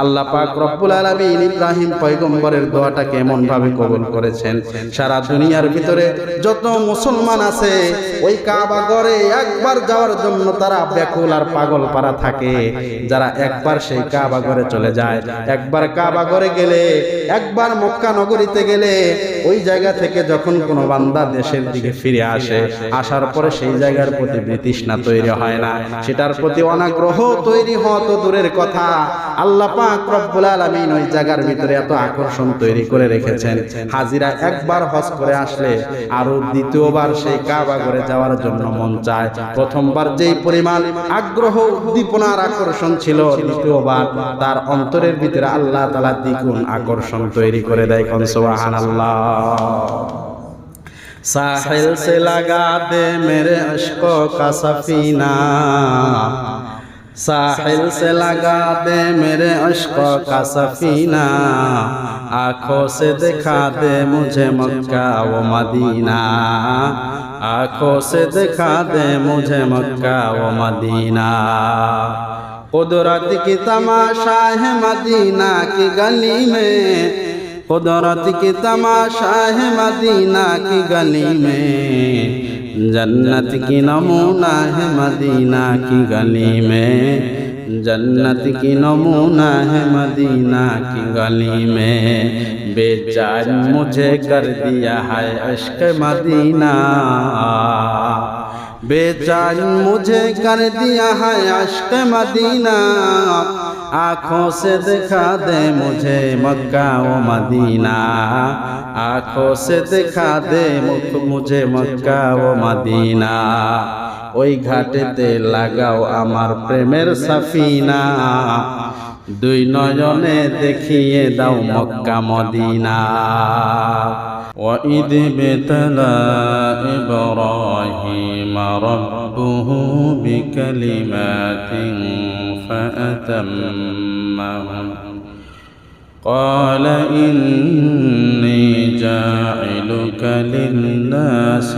আল্লাহ পাক রব্বুল আলামিন ইব্রাহিম পয়গম্বরের দোয়াটাকে এমন ভাবে কবুল করেছেন, সারা দুনিয়ার ভিতরে যত মুসলমান আছে ওই কাবা ঘরে একবার যাওয়ার জন্য তারা ব্যাকুল আর পাগল পারা থাকে। যারা একবার সেই কাবা ঘরে চলে যায়, একবার কাবা ঘরে গেলে, একবার মক্কা নগরীতে গেলে, ওই জায়গা থেকে যখন কোনো বান্দা দেশের দিকে ফিরে আসে, আসার পরে সেই জায়গার প্রতি বিতৃষ্ণা তৈরি হয় না, সেটার প্রতি অনাগ্রহ তৈরি হওয়া তো দূরের কথা, আল্লাহ পাক রব্বুল আলামিন ওই জায়গার ভিতরে এত আকর্ষণ তৈরি করে রেখেছেন, হাজিরা একবার হজ করে আসলে আরো দ্বিতীয়বার সেই কাবা ঘরে যাওয়ার জন্য মন চায়। প্রথমবার যেই পরিমাণ আগ্রহ, উদ্দীপনার আকর্ষণ ছিল, দ্বিতীয়বার তার অন্তরের ভিতরে আল্লাহ তাআলা দ্বিগুণ আকর্ষণ তৈরি করে দেয়। কোন সুবহানাল্লাহ। साहिल से लगा दे मेरे अश्कों का सफीना, साहिल से लगा दे मेरे अश्कों का सफीना, आँखों से दिखा दे मुझे मक्का व मदीना, आँखों से दिखा दे मुझे मक्का व मदीना। कुदरत की तमाशा है मदीना की गली में, कुदरत की तमाशा है मदीना की गली में, जन्नत की नमूना है मदीना की गली में, जन्नत की नमूना है मदीना की गली में, बेचैन मुझे कर दिया है इश्क मदीना, बेचैन मुझे कर दिया है इश्क मदीना, आँखों से दिखा दे मुझे मक्का व मदीना, आँखों से दिखा दे मुझे मक्का व मदीना, ওই ঘাটেতে লাগাও আমার প্রেমের সাফিনা, দুই নয়নে দেখিয়ে দাও মক্কা মদিনা। وإذ ابتلى إبراهيم ربه بكلمات فأتمهن قال إني جاعلك للناس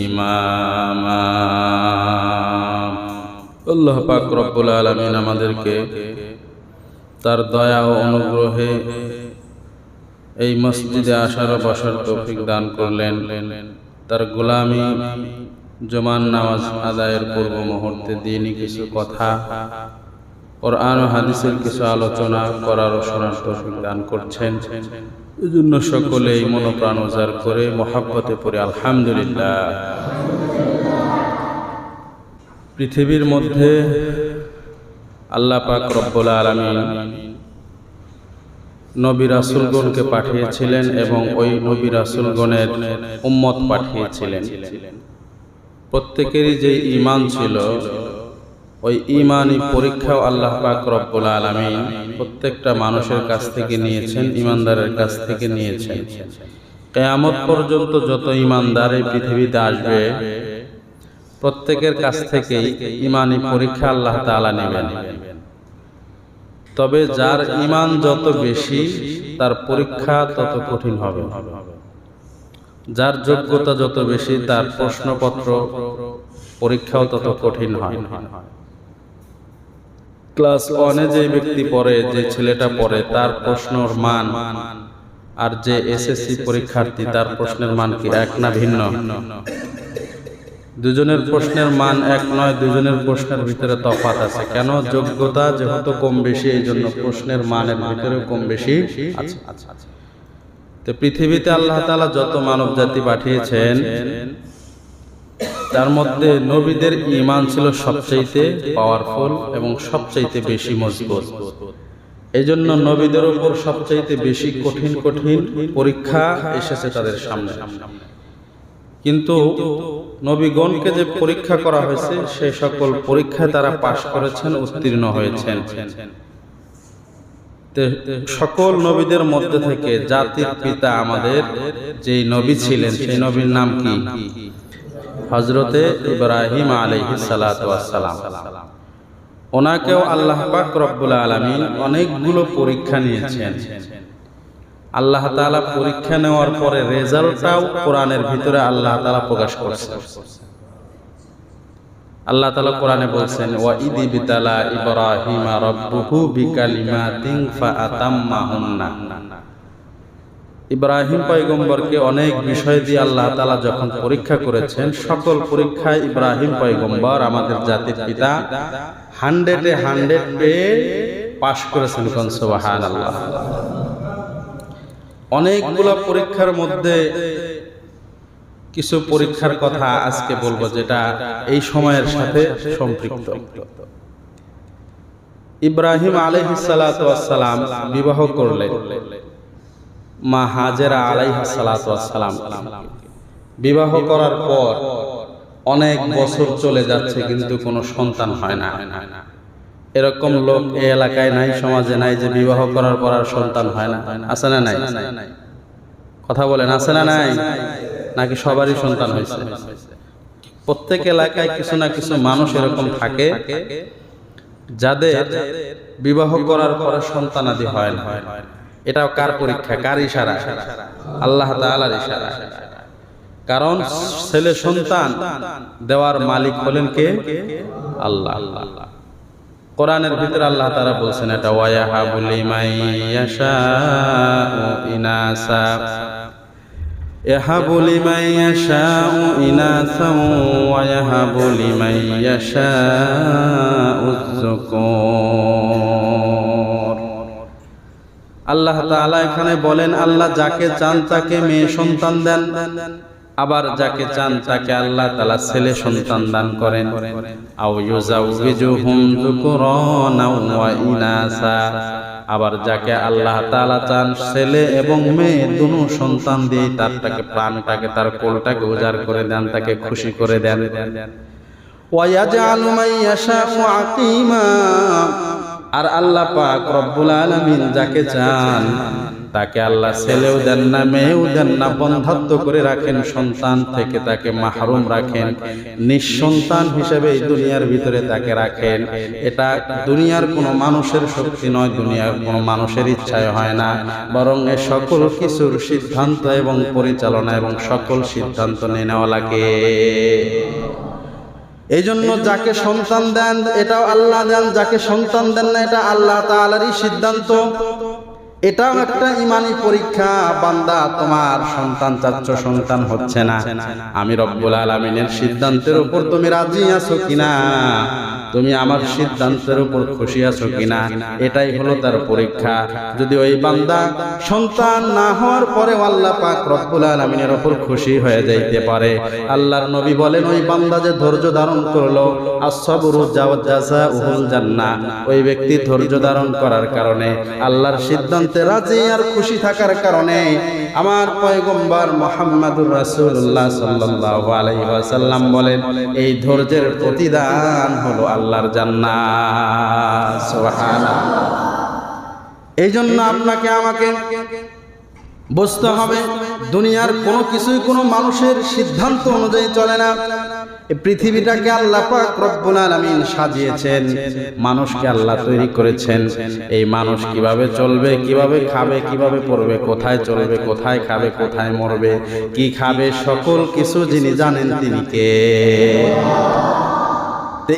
إماما। আল্লাহ পাক রব্বুল আলামিন আমাদেরকে তার দয়া ও অনুগ্রহে এই মসজিদে আসার ও বসার তৌফিক দান করলেন। তার গোলামি জুমার নামাজ আদায়ের পূর্ব মুহূর্তে দ্বীনি কিছু কথা, কুরআন ও হাদিসের কিছু আলোচনা করার ও শোনার তৌফিক দান করছেন। এজন্য সকলেই মনোপ্রাণ উজাড় করে মহব্বতে পড়ে আলহামদুলিল্লাহ। পৃথিবীর মধ্যে আল্লাহ পাক রব্বুল আলামিন নবী রাসূলগণকে পাঠিয়েছিলেন এবং ওই নবী রাসূলগণের উম্মত পাঠিয়েছিলেন। প্রত্যেকেরই যে ঈমান ছিল, ওই ঈমানি পরীক্ষাও আল্লাহ পাক রব্বুল আলামিন প্রত্যেকটা মানুষের কাছ থেকে নিয়েছেন, ঈমানদারের কাছ থেকে নিয়েছেন। কিয়ামত পর্যন্ত যত ঈমানদার এই পৃথিবীতে আসবে, প্রত্যেকের কাছ থেকেই ঈমানি পরীক্ষা আল্লাহ তাআলা নেবেন। তবে যার ঈমান যত বেশি, তার পরীক্ষা তত কঠিন হবে। যার যোগ্যতা যত বেশি, তার প্রশ্নপত্র পরীক্ষাও তত কঠিন হয়। ক্লাস 1-এ যে ব্যক্তি পড়ে, যে ছেলেটা পড়ে, তার প্রশ্নের মান আর যে এসএসসি পরীক্ষার্থী, তার প্রশ্নের মান কি এক না ভিন্ন? দুজনের প্রশ্নের মান এক নয়, দুজনের প্রশ্নের ভিতরে তফাৎ আছে। কেন? যোগ্যতা যেহেতু কম বেশি, এই জন্য প্রশ্নের মানের ভিতরে কম বেশি আছে। তো পৃথিবীতে আল্লাহ তাআলা যত মানব জাতি পাঠিয়েছেন, তার মধ্যে নবীদের ঈমান ছিল সবচাইতে পাওয়ারফুল এবং সবচাইতে বেশি মজবুত। এই জন্য নবীদের উপর সবচাইতে বেশি কঠিন কঠিন পরীক্ষা এসেছে তাদের সামনে। কিন্তু নবীগণকে যে পরীক্ষা করা হয়েছে, সেই সকল পরীক্ষায় তারা পাশ করেছেন, উত্তীর্ণ হয়েছেন। সকল নবীদের মধ্যে থেকে জাতির পিতা আমাদের যেই নবী ছিলেন, সেই নবীর নাম কি? হযরতে ইব্রাহিম আলাইহিস সালাতু ওয়াস সালাম। ওনাকেও আল্লাহ পাক রব্বুল আলামিন অনেকগুলো পরীক্ষা নিয়েছেন। আল্লাহ তাআলা পরীক্ষা নেওয়ার পরে রেজাল্টটাও কোরআনের ভিতরে আল্লাহ তাআলা প্রকাশ করেছেন। আল্লাহ তাআলা কোরআনে বলছেন ওয়া ইদি বিতালা ইব্রাহিমা রাব্বুহু বিকালিমাতিন ফাআতাম্মাহুন্না। ইব্রাহিম পয়গম্বরকে অনেক বিষয় দিয়ে আল্লাহ তাআলা যখন পরীক্ষা করেছেন, সকল পরীক্ষায় ইব্রাহিম পয়গম্বর আমাদের জাতির পিতা 100-এ 100 পেয়ে পাশ করেছেন। কোন সুবহানাল্লাহ। অনেকগুলো পরীক্ষার মধ্যে কিছু পরীক্ষার কথা আজকে বলবো, যেটা এই সময়ের সাথে সম্পৃক্ত। ইব্রাহিম আলাইহিস সালাতু ওয়াস সালাম বিবাহ করলেন মা হাজেরা আলাইহিস সালাতু ওয়াস সালাম। বিবাহ করার পর অনেক বছর চলে যাচ্ছে, কিন্তু কোনো সন্তান হয় না। এরকম লোক এই এলাকায় নাই, সমাজে নাই যে বিবাহ করার পর আর সন্তান হয় না। আছে না নাই? কথা বলেন, আছে না নাই? নাকি সবারই সন্তান হয়েছে? প্রত্যেক এলাকায় কিছু না কিছু মানুষ এরকম থাকে যাদের বিবাহ করার পরে সন্তানাদি হয় না। এটাও কার পরীক্ষা, কার ইশারা? আল্লাহ তাআলার ইশারা। কারণ ছেলে সন্তান দেওয়ার মালিক হলেন কে? আল্লাহ। কোরআনের ভিতরে আল্লাহ তাআলা বলছেন এটা ওয়ায়াহাবু লিমান ইয়াশাউ ইনাসা ইয়াহাবু লিমান ইয়াশাউ ইনাসা ওয়া ইয়াহাবু লিমান ইয়াশাউ যুকুর। আল্লাহ তাআলা এখানে বলেন আল্লাহ যাকে চান তাকে মেয়ে সন্তান দেন, আবার যাকে চান তাকে আল্লাহ তাআলা ছেলে সন্তান দান করেন। আও ইউজাউযুহুম যুকুরানা ওয়া ইনাসা, আবার যাকে আল্লাহ তাআলা চান ছেলে এবং মেয়ে দুনো সন্তান দিয়ে তারটাকে প্রাণটাকে তার কোলটাকে উজাড় করে দেন, তাকে খুশি করে দেন। ওয়া ইয়াজআলু মান ইয়াশাউ আকীমা, আর আল্লাহ পাক রব্বুল আলামিন যাকে চান তাকে আল্লাহ ছেলেও দেন না, মেয়েও দেন না, বন্ধাত্ব করে রাখেন, সন্তান থেকে তাকে মাহরুম রাখেন, নিঃসন্তান হিসেবে এই দুনিয়ার ভিতরে তাকে রাখেন। এটা দুনিয়ার কোনো মানুষের শক্তি নয়, দুনিয়ার কোনো মানুষের ইচ্ছায় হয় না, বরং এ সকল কিছুর সিদ্ধান্ত এবং পরিচালনা এবং সকল সিদ্ধান্ত নিয়ে নেওয়া লাগে। এই জন্য যাকে সন্তান দেন এটাও আল্লাহ দেন, যাকে সন্তান দেন না এটা আল্লাহ তাআলারই সিদ্ধান্ত। এটাও একটা ইমানি পরীক্ষা। বান্দা তোমার সন্তান চাচ্ছ, সন্তান হচ্ছে না, আমি রব্বুল আলামিনের সিদ্ধান্তের উপর তুমি রাজি আছো কিনা, তুমি আমার সিদ্ধান্তের উপর খুশি আছো কিনা, এটাই হলো তার পরীক্ষা। যদি ওই বান্দা সন্তান না হওয়ার পরে আল্লাহ পাক রব্বুল আলামিনের উপর খুশি হয়ে যাইতে পারে, আল্লাহর নবী বলেন ওই বান্দা যে ধৈর্য ধারণ করলো, আস-সাবরু জাযাউল জান্নাহ, ওই ব্যক্তি ধৈর্য ধারণ করার কারণে আল্লাহর সিদ্ধান্তে রাজি আর খুশি থাকার কারণে আমার পয়গম্বর মুহাম্মদুর রাসূলুল্লাহ সাল্লাল্লাহু আলাইহি ওয়াসাল্লাম বলেন এই ধৈর্যের প্রতিদান হলো আল্লাহর জান্নাত। সুবহানাল্লাহ। এই জন্য আপনাকে আমাকে বুঝতে হবে দুনিয়ার কোনো কিছুই কোনো মানুষের সিদ্ধান্ত অনুযায়ী চলে না। এই পৃথিবীটাকে আল্লাহ পাক রব্বুল আলামিন সাজিয়েছেন, মানুষকে আল্লাহ তৈরি করেছেন। এই মানুষ কিভাবে চলবে, কিভাবে খাবে, কিভাবে পড়বে, কোথায় চলবে, কোথায় খাবে, কোথায় মরবে, কি খাবে, সকল কিছু যিনি জানেন তিনি কে?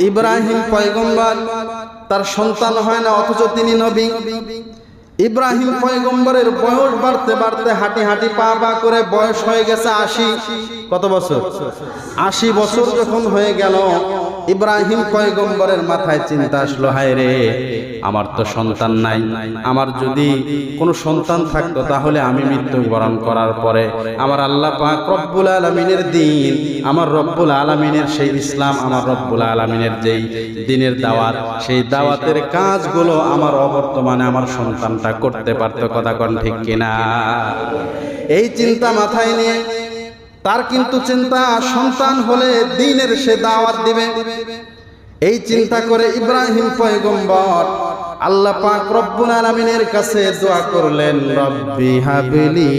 ইব্রাহিম পয়গম্বর, তার সন্তান হয় না অথচ তিনি নবী। ইব্রাহিম পয়গম্বরের বয়স বাড়তে বাড়তে হাঁটি হাঁটি পা পা করে বয়স হয়ে গেছে 80। কত বছর? 80 বছর যখন হয়ে গেল, ইব্রাহিম পয়গম্বরের মাথায় চিন্তা আসলো, হায় রে আমার তো সন্তান নাই, আমার যদি কোনো সন্তান থাকতো তাহলে আমি মৃত্যুবরণ করার পরে আমার আল্লাহ পাক রব্বুল আলামিনের দ্বীন, আমার রব্বুল আলামিনের সেই ইসলাম, আমার রব্বুল আলামিনের যেই দ্বীনের দাওয়াত, সেই দাওয়াতের কাজগুলো আমার অবর্তমানে আমার সন্তানটা করতে পারতো। কথা কোন ঠিক কিনা? এই চিন্তা মাথায় নিয়ে তার কিন্তু চিন্তা সন্তান হলে দ্বীনের সে দাওয়াত দিবে। এই চিন্তা করে ইব্রাহিম পয়গম্বর আল্লাহ পাক রব্বুল আলামিনের কাছে দোয়া করলেন, রব্বি হাবলি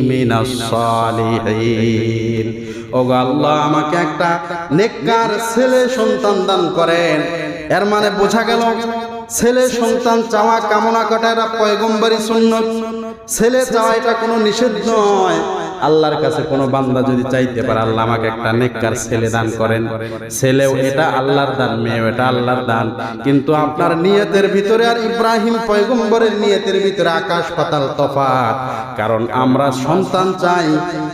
মিনাস সালিহিন, ওগো আল্লাহ আমাকে একটা নেককার ছেলে সন্তান দান করেন। এর মানে বোঝা গেল ছেলে সন্তান চাওয়া কামনা করা এটা পয়গম্বরী সুন্নত। ছেলে চাওয়া এটা কোনো নিষেধ নয়, আল্লাহর কাছে কোনো বান্দা যদি চাইতে পারে আল্লাহ আমাকে একটা নেককার ছেলে দান করেন, ছেলেও এটা আল্লাহর দান, মেয়েও এটা আল্লাহর দান। কিন্তু আপনার নিয়তের ভিতরে আর ইব্রাহিম পয়গম্বরের নিয়তের ভিতরে আকাশ পাতাল তফাৎ। কারণ আমরা সন্তান চাই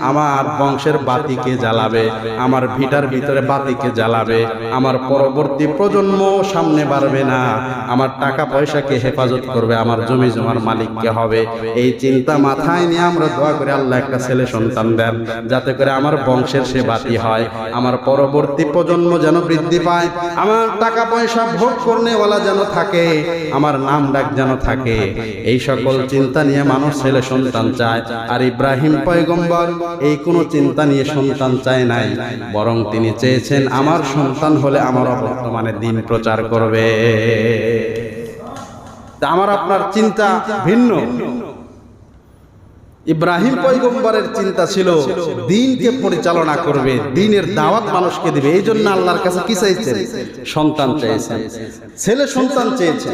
আমার বংশের বাতিকে জ্বালাবে, আমার ভিটার ভিতরে বাতিকে জ্বালাবে, আমার পরবর্তী প্রজন্ম সামনে বাড়বে না, আমার টাকা পয়সাকে হেফাজত করবে, আমার জমি জমার মালিককে হবে। এই চিন্তা মাথায় নিয়ে আমরা দোয়া করি আল্লাহ একটা ছেলে সন্তান দেন, যাতে করে আমার বংশের সে বাতি হয়, আমার পরবর্তী প্রজন্ম যেন বৃদ্ধি পায়, আমার টাকা পয়সা ভোগ করনেওয়ালা যেন থাকে, আমার নাম ডাক যেন থাকে। এই সকল চিন্তা নিয়ে মানুষ ছেলে সন্তান চায়। আর ইব্রাহিম পয়গম্বর এই কোনো চিন্তা নিয়ে সন্তান চায় নাই, বরং তিনি চেয়েছেন আমার সন্তান হলে আমার বর্তমানে দিন প্রচার করবে। আমার আপনার চিন্তা ভিন্ন। ইব্রাহিম পয়গম্বরের চিন্তা ছিল দ্বীনকে পরিচালনা করবে, দ্বীনের দাওয়াত মানুষকে দিবে। এই জন্য আল্লাহর কাছে কি চাইছেন? সন্তান চাইছেন, ছেলে সন্তান চেয়েছেন।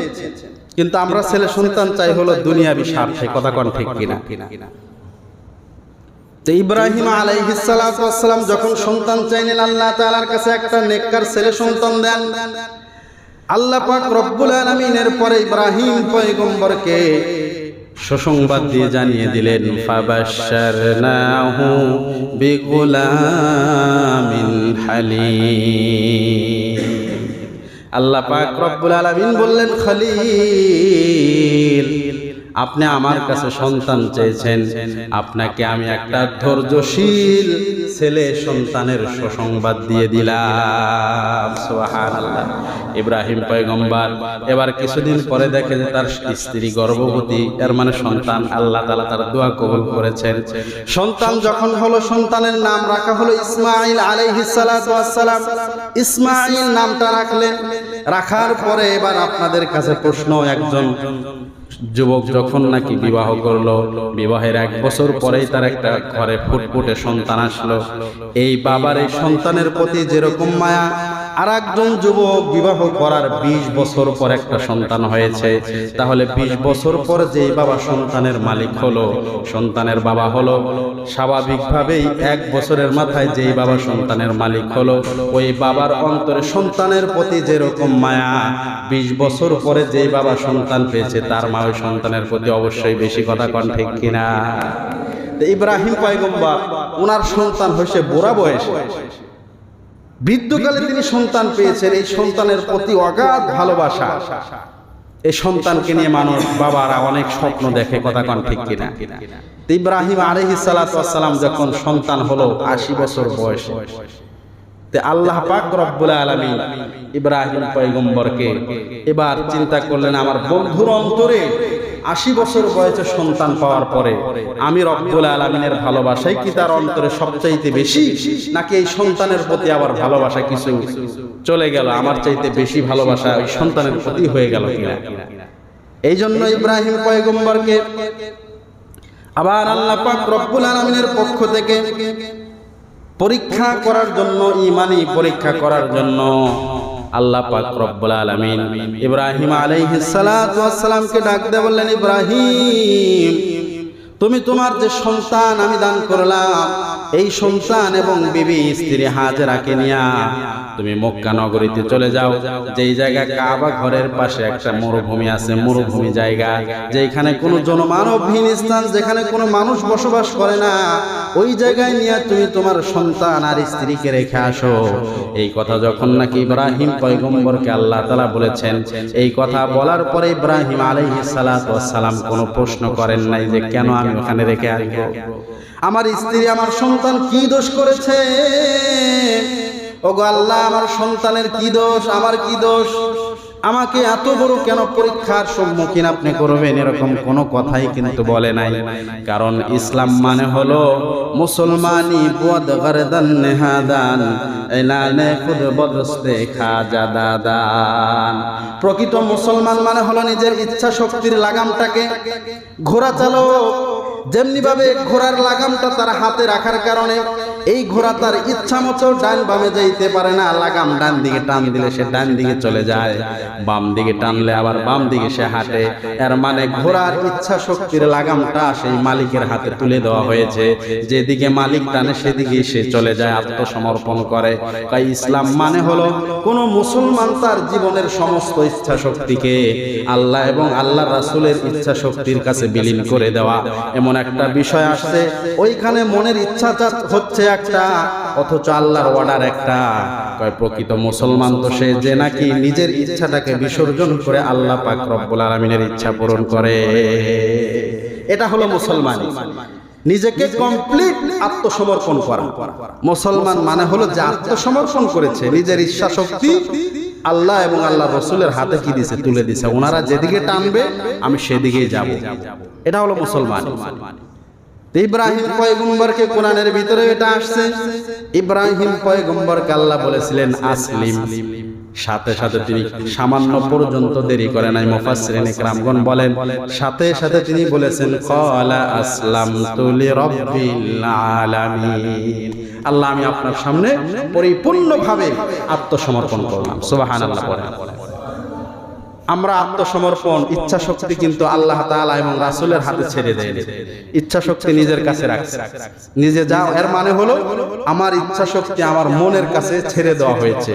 কিন্তু আমরা ছেলে সন্তান চাই হলো দুনিয়াবি স্বার্থে। কথা কোন ঠিক কিনা? তো ইব্রাহিম আলাইহিস সালাতু ওয়াস সালাম যখন সন্তান চাইলেন আল্লাহ তাআলার কাছে একটা নেককার ছেলে সন্তান দেন, আল্লাহ পাক রব্বুল আলামিনের পরে ইব্রাহিম পয়গম্বরকে সুসংবাদ দিয়ে জানিয়ে দিলেন ফাবাশশারনাহু বিগুলামিন হালিম। আল্লাহ পাক রব্বুল আলামিন বললেন, খলিল, আপনি আমার কাছে সন্তান চেয়েছেন, আপনাকে আমি একটা ধৈর্যশীল ছেলে সন্তানের সুসংবাদ দিয়ে দিলাম। সুবহানাল্লাহ। ইব্রাহিম পয়গম্বর এবার কিছুদিন পরে দেখে যে তার স্ত্রী গর্ভবতী, এর মানে সন্তান। আল্লাহ তাআলা তার দোয়া কবুল করেছেন। সন্তান যখন হলো, সন্তানের নাম রাখা হলো ইসমাঈল আলাইহিস সালাতু ওয়াস সালাম। ইসমাঈল নামটা রাখলেন। রাখার পরে এবার আপনাদের কাছে প্রশ্ন, একজন যুবক যখন নাকি বিবাহ করলো, বিবাহের 1 বছর পরেই তার একটা ঘরে ফুটফুটে সন্তান আসলো। এই বাবার এই সন্তানের প্রতি যেরকম মায়া, আর একজন যুবক বিবাহ করার 20 বছর পর একটা সন্তান হয়েছে, তাহলে 20 বছর পর যেই বাবা সন্তানের মালিক হলো, সন্তানের বাবা হলো, স্বাভাবিকভাবেই 1 বছরের মাথায় যেই বাবা সন্তানের মালিক হলো, ওই বাবার অন্তরে সন্তানের প্রতি যেরকম মায়া, 20 বছর পরে যেই বাবা সন্তান পেয়েছে তার মা ওই সন্তানের প্রতি অবশ্যই বেশি। কথা কোন ঠিক কিনা? ইব্রাহিম পয়গম্বর ওনার সন্তান হয়েছে বুড়া বয়সে, বৃদ্ধকালে তিনি সন্তান পেয়েছেন। এই সন্তানের প্রতি অগাধ ভালোবাসা। এই সন্তানকে নিয়ে মানুষ, বাবারা অনেক স্বপ্ন দেখে। কথা কোন ঠিক কিনা? ইব্রাহিম আলাইহিস সালাতু ওয়াস সালাম যখন সন্তান হলো 80 বছর বয়সে, আল্লাহ পাক রব্বুল আলামিন ইব্রাহিম পয়গম্বরকে এবার চিন্তা করলেন, আমার বন্ধুর অন্তরে 80 বছর বয়সে সন্তান পাওয়ার পরে আমি রব্বুল আলামিনের ভালোবাসাই কি তার অন্তরে সবচাইতে বেশি, নাকি এই সন্তানের প্রতি আবার ভালোবাসা কিছু চলে গেল, আমার চাইতে বেশি ভালোবাসা ওই সন্তানের প্রতি হয়ে গেল কিনা? এই জন্য ইব্রাহিম পয়গম্বরকে আবার আল্লাহ পাক রব্বুল আলামিনের পক্ষ থেকে পরীক্ষা করার জন্য, ঈমানি পরীক্ষা করার জন্য আল্লাহ পাক রব্বুল আলামিন ইব্রাহিম আলাইহিস সালাতু ওয়াস সালামকে ডাক দিয়ে বললেন, ইব্রাহিম, তুমি তোমার যে সন্তান আমি দান করলাম, এই সন্তান এবং বিবি স্ত্রী হাজেরাকে নিয়া তুমি মক্কা নগরীতে চলে যাও। যেই জায়গা কাবা ঘরের পাশে একটা মরুভূমি আছে, মরুভূমি জায়গা, যেখানে কোনো জনমানবহীন স্থান, যেখানে কোনো মানুষ বসবাস করে না, ওই জায়গায় নিয়ে তুমি তোমার সন্তান আর স্ত্রীকে রেখে আসো। এই কথা যখন নাকি ইব্রাহিম পয়গম্বরকে আল্লাহ তাআলা বলেছেন, এই কথা বলার পরে ইব্রাহিম আলাইহিস সালাতু ওয়াস সালাম কোনো প্রশ্ন করেন নাই যে কেন আমি ওখানে রেখে আসবো, আমার স্ত্রী আমার সন্তান কি দোষ করেছে, ওগো আল্লাহ আমার সন্তানের কি দোষ, আমার কি দোষ, আমাকে এত বড় কেন পরীক্ষার সম্মুখীন আপনি করবেন, এরকম কোনো কথাই কিন্তু বলে নাই। কারণ ইসলাম মানে হলো মুসলমানি বুয়াদ গরদান নেহাদান এলানে খুদ বদস্তে খাজা দাদান। প্রকৃত মুসলমান মানে হলো নিজের ইচ্ছা শক্তির লাগামটাকে, ঘোড়া চালক যেমনি ভাবে ঘোড়ার লাগামটা তার হাতে রাখার কারণে এই ঘোড়া তার ইচ্ছা মতো ডান বামে যাইতে পারে না, লাগাম ডান দিকে টান দিলে সে ডান দিকে চলে যায়, বাম দিকে টানলে আবার বাম দিকে সে হাঁটে। এর মানে ঘোড়ার ইচ্ছা শক্তির লাগামটা সেই মালিকের হাতে তুলে দেওয়া হয়েছে, যেদিকে মালিক টানে সেদিকে সে চলে যায়, আত্মসমর্পণ করে। তাই ইসলাম মানে হলো কোন মুসলমান তার জীবনের সমস্ত ইচ্ছা শক্তিকে আল্লাহ এবং আল্লাহ রাসূলের ইচ্ছা শক্তির কাছে বিলীন করে দেওয়া। এমন একটা বিষয় আসছে ওইখানে মনের ইচ্ছাটা হচ্ছে একটা, অথচ আল্লাহর অর্ডার একটা। কয় প্রকৃত মুসলমান তো সে যে নাকি নিজের ইচ্ছাটাকে বিসর্জন করে আল্লাহ পাক রব্বুল আলামিনের ইচ্ছা পূরণ করে। এটা হলো মুসলমান, নিজেকে কমপ্লিট আত্মসমর্পণ করা। মুসলমান মানে হলো যে আত্মসমর্পণ করেছে, নিজের ইচ্ছা শক্তি আল্লাহ এবং আল্লাহ রাসূলের হাতে কি দিয়েছে, তুলে দিয়েছে। ওনারা যেদিকে টানবে আমি সেদিকেই যাব, এটা হলো মুসলমান। ইব্রাহিম পয়গম্বরকে কোরআনের ভিতরে এটা আসছে, ইব্রাহিম পয়গম্বরকে আল্লাহ বলেছিলেন আসলিম, সাথে সাথে তিনি সামান্য পর্যন্ত দেরি করে নাই। মুফাসসিরিন ইকরামগণ বলেন সাথে সাথে তিনি বলেছেন ক্বালা আসলামতু লিরাব্বিল আলামিন, আল্লাহ আমি আপনার সামনে পরিপূর্ণভাবে আত্মসমর্পণ করলাম। সুবহানাল্লাহ বলেন। আমরা আত্মসমর্পণ ইচ্ছা শক্তি কিন্তু আল্লাহ তাআলা এবং রাসূলের হাতে ছেড়ে দেয়, ইচ্ছা শক্তি নিজের কাছে রাখছে, নিজে যাও। এর মানে হলো আমার ইচ্ছা শক্তি আমার মনের কাছে ছেড়ে দেওয়া হয়েছে,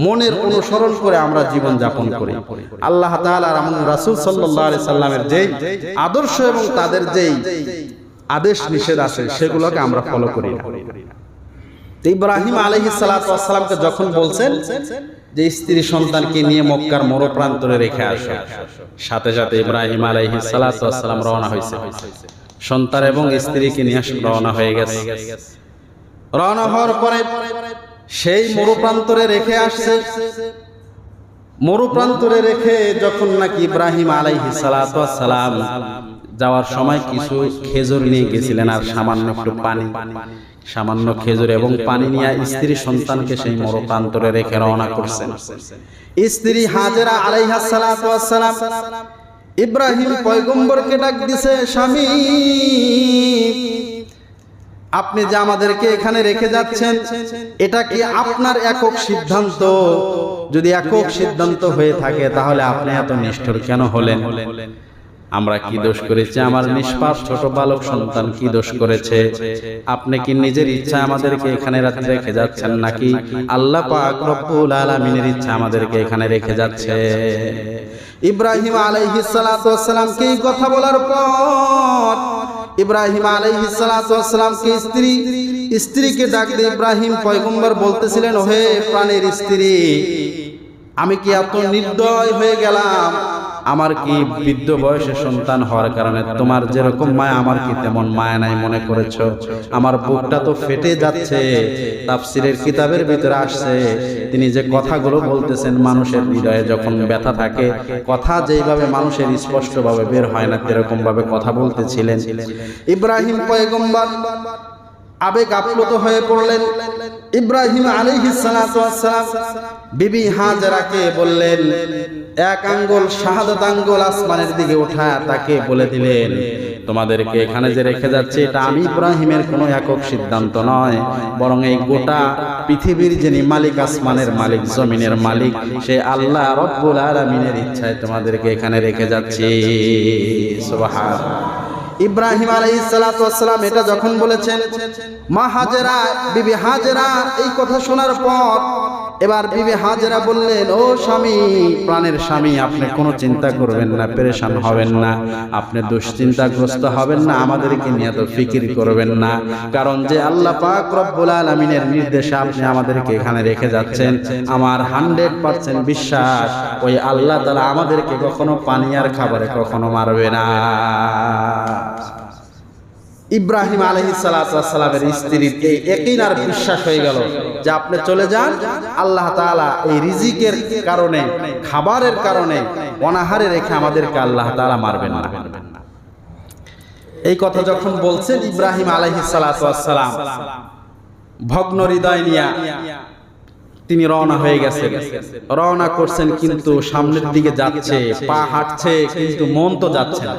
মনের অনুসরণ করে আমরা জীবন যাপন করি। আল্লাহ তাআলা এবং রাসূল সাল্লাল্লাহু আলাইহি সাল্লামের যেই আদর্শ এবং তাদের যেই আদেশ নিষেধ আছে সেগুলোকে আমরা ফলো করি না। ইব্রাহিম আলাইহিস সালাতু ওয়াস সালামকে যখন বলছেন যে স্ত্রী সন্তানকে নিয়ে মক্কার মরুপ্রান্তরে রেখে আসো, সাথে সাথে ইব্রাহিম আলাইহিস সালাতু ওয়াস সালাম রওনা হয়েছে, সন্তান এবং স্ত্রীকে নিয়ে রওনা হয়ে গেছে। রওনা হওয়ার পরে সেই মরুপ্রান্তরে রেখে আসছে। মরুপ্রান্তরে রেখে যখন নাকি ইব্রাহিম আলাইহিস সালাতু ওয়াস সালাম যাওয়ার সময় কিছু খেজুর নিয়ে গেছিলেন আর সামান্য একটু পানি, সামান্য খেজুর এবং পানি নিয়ে স্ত্রী সন্তানকে সেই মরুপ্রান্তরে রেখে রওনা করছেন। স্ত্রী হাজেরা আলাইহাস সালাতু ওয়াস সালাম ইব্রাহিম পয়গম্বরকে ডাক দিছে, স্বামী আপনি যে আমাদেরকে এখানে রেখে যাচ্ছেন এটা কি আপনার একক সিদ্ধান্ত? যদি একক সিদ্ধান্ত হয়ে থাকে তাহলে আপনি এত নিষ্ঠুর কেন হলেন? আমরা কি দোষ করেছি? আমার নিষ্পাপ ছোট বালক সন্তান কি দোষ করেছে? আপনি কি নিজের ইচ্ছা আমাদেরকে এখানে রেখে যাচ্ছেন নাকি আল্লাহ পাক রব্বুল আলামিনের ইচ্ছা আমাদেরকে এখানে রেখে যাচ্ছে? ইব্রাহিম আলাইহিস সালাতু ওয়াস সালাম কে কথা বলার পর ইব্রাহিম আলাইহিস সালাতু ওয়াস সালাম কে স্ত্রীকে ডাক দিয়ে ইব্রাহিম পয়গম্বর বলতেছিলেন, ওহে প্রাণের স্ত্রী, আমি কি এত নির্দয় হয়ে গেলাম? আমার কি বৃদ্ধ বয়সে সন্তান হওয়ার কারণে তোমার যেরকম মায়া আমার কি তেমন মায়া নাই মনে করেছো? আমার বুকটা তো ফেটে যাচ্ছে। তাফসীরের কিতাবের ভিতরে আসছে তিনি যে কথাগুলো বলতেছেন মানুষের হৃদয়ে যখন ব্যথা থাকে, কথা যেইভাবে মানুষের স্পষ্টভাবে বের হয় না সেরকম ভাবে কথা বলতেছিলেন। ইব্রাহিম পয়গম্বর আবেগ আপ্লুত হয়ে পড়লেন। ইব্রাহিম আলাইহিস সালাতু ওয়াস সালাম বিবি হাজেরাকে বললেন, এক আঙ্গুল শাহাদাত আঙ্গুল আসমানের দিকে উঠা তাকে বলে দিলেন, তোমাদেরকে এখানে যে রেখে যাচ্ছে এটা আমি ইব্রাহিমের কোনো একক সিদ্ধান্ত নয়, বরং এই গোটা পৃথিবীর যিনি মালিক, আসমানের মালিক, জমিনের মালিক, সে আল্লাহ রব্বুল আলামিনের ইচ্ছায় তোমাদেরকে এখানে রেখে যাচ্ছি। সুবহানাল্লাহ। ইব্রাহিম আলাইহিস সালাতু ওয়াস সালাম এটা যখন বলেছেন, মা হাজেরা, বিবি হাজেরা এই কথা শোনার পর এবার বিবি হাজেরা বললেন, ও স্বামী, প্রাণের স্বামী, আপনি কোনো চিন্তা করবেন না, পেরেশান হবেন না, আপনি দুশ্চিন্তাগ্রস্ত হবেন না, আমাদেরকে নিয়ে তো ফিকির করবেন না, কারণ যে আল্লাহ পাক রব্বুল আলামিনের নির্দেশে আপনি আমাদেরকে এখানে রেখে যাচ্ছেন, আমার 100% বিশ্বাস ওই আল্লাহ তাআলা আমাদেরকে কখনো পানি আর খাবারে কখনো মারবে না। ইব্রাহিম আলাইহিস সালাতু ওয়াস সালামের স্ত্রীর এই ইয়াকিন আর বিশ্বাস হয়ে গেল যে আপনি চলে যান, আল্লাহ তাআলা এই রিজিকের কারণে, খাবারের কারণে অনাহারে রেখে আমাদেরকে আল্লাহ তাআলা মারবেন না। এই কথা যখন বলছেন ইব্রাহিম আলাইহিস সালাতু ওয়াস সালাম ভগ্ন হৃদয় নিয়ে তিনি রওনা হয়ে গেছেন। রওনা করছেন কিন্তু সামনের দিকে যাচ্ছে, পা হাঁটছে কিন্তু মন তো যাচ্ছে না।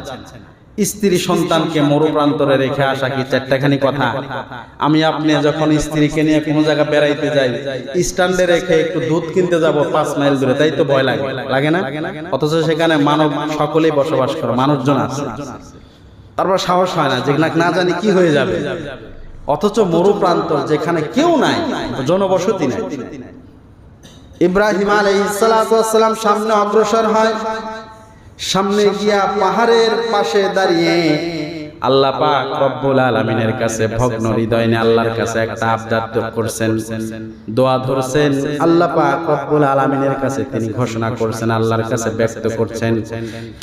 স্ত্রী সন্তানকে মরুপ্রান্তরে রেখে আসা কি চারটাখানি কথা? আমি আপনি যখন স্ত্রীকে নিয়ে কোনো জায়গা বেড়াইতে যাই, স্ট্যান্ডে রেখে একটু দুধ কিনতে যাব 5 মাইল দূরে, তাই তো ভয় লাগে, লাগে না? অথচ সেখানে মানব সকলেই বসবাস করে, মানুষজন আছে, তারপর সাহস হয় না যে না জানি কি হয়ে যাবে। অথচ মরুপ্রান্তর যেখানে কেউ নাই, জনবসতি নাই, ইব্রাহিম আলাইহিস সালাতু ওয়াস সালাম সামনে অগ্রসর হয়। সামনে গিয়া পাহাড়ের পাশে দাঁড়িয়ে আল্লাহ পাক রব্বুল আলামিনের কাছে ভগ্ন হৃদয় নিয়ে আল্লাহর কাছে একটা আবদার করছেন, দোয়া ধরছেন। আল্লাহ পাক রব্বুল আলামিনের কাছে তিনি ঘোষণা করছেন, আল্লাহর কাছে ব্যক্ত করছেন।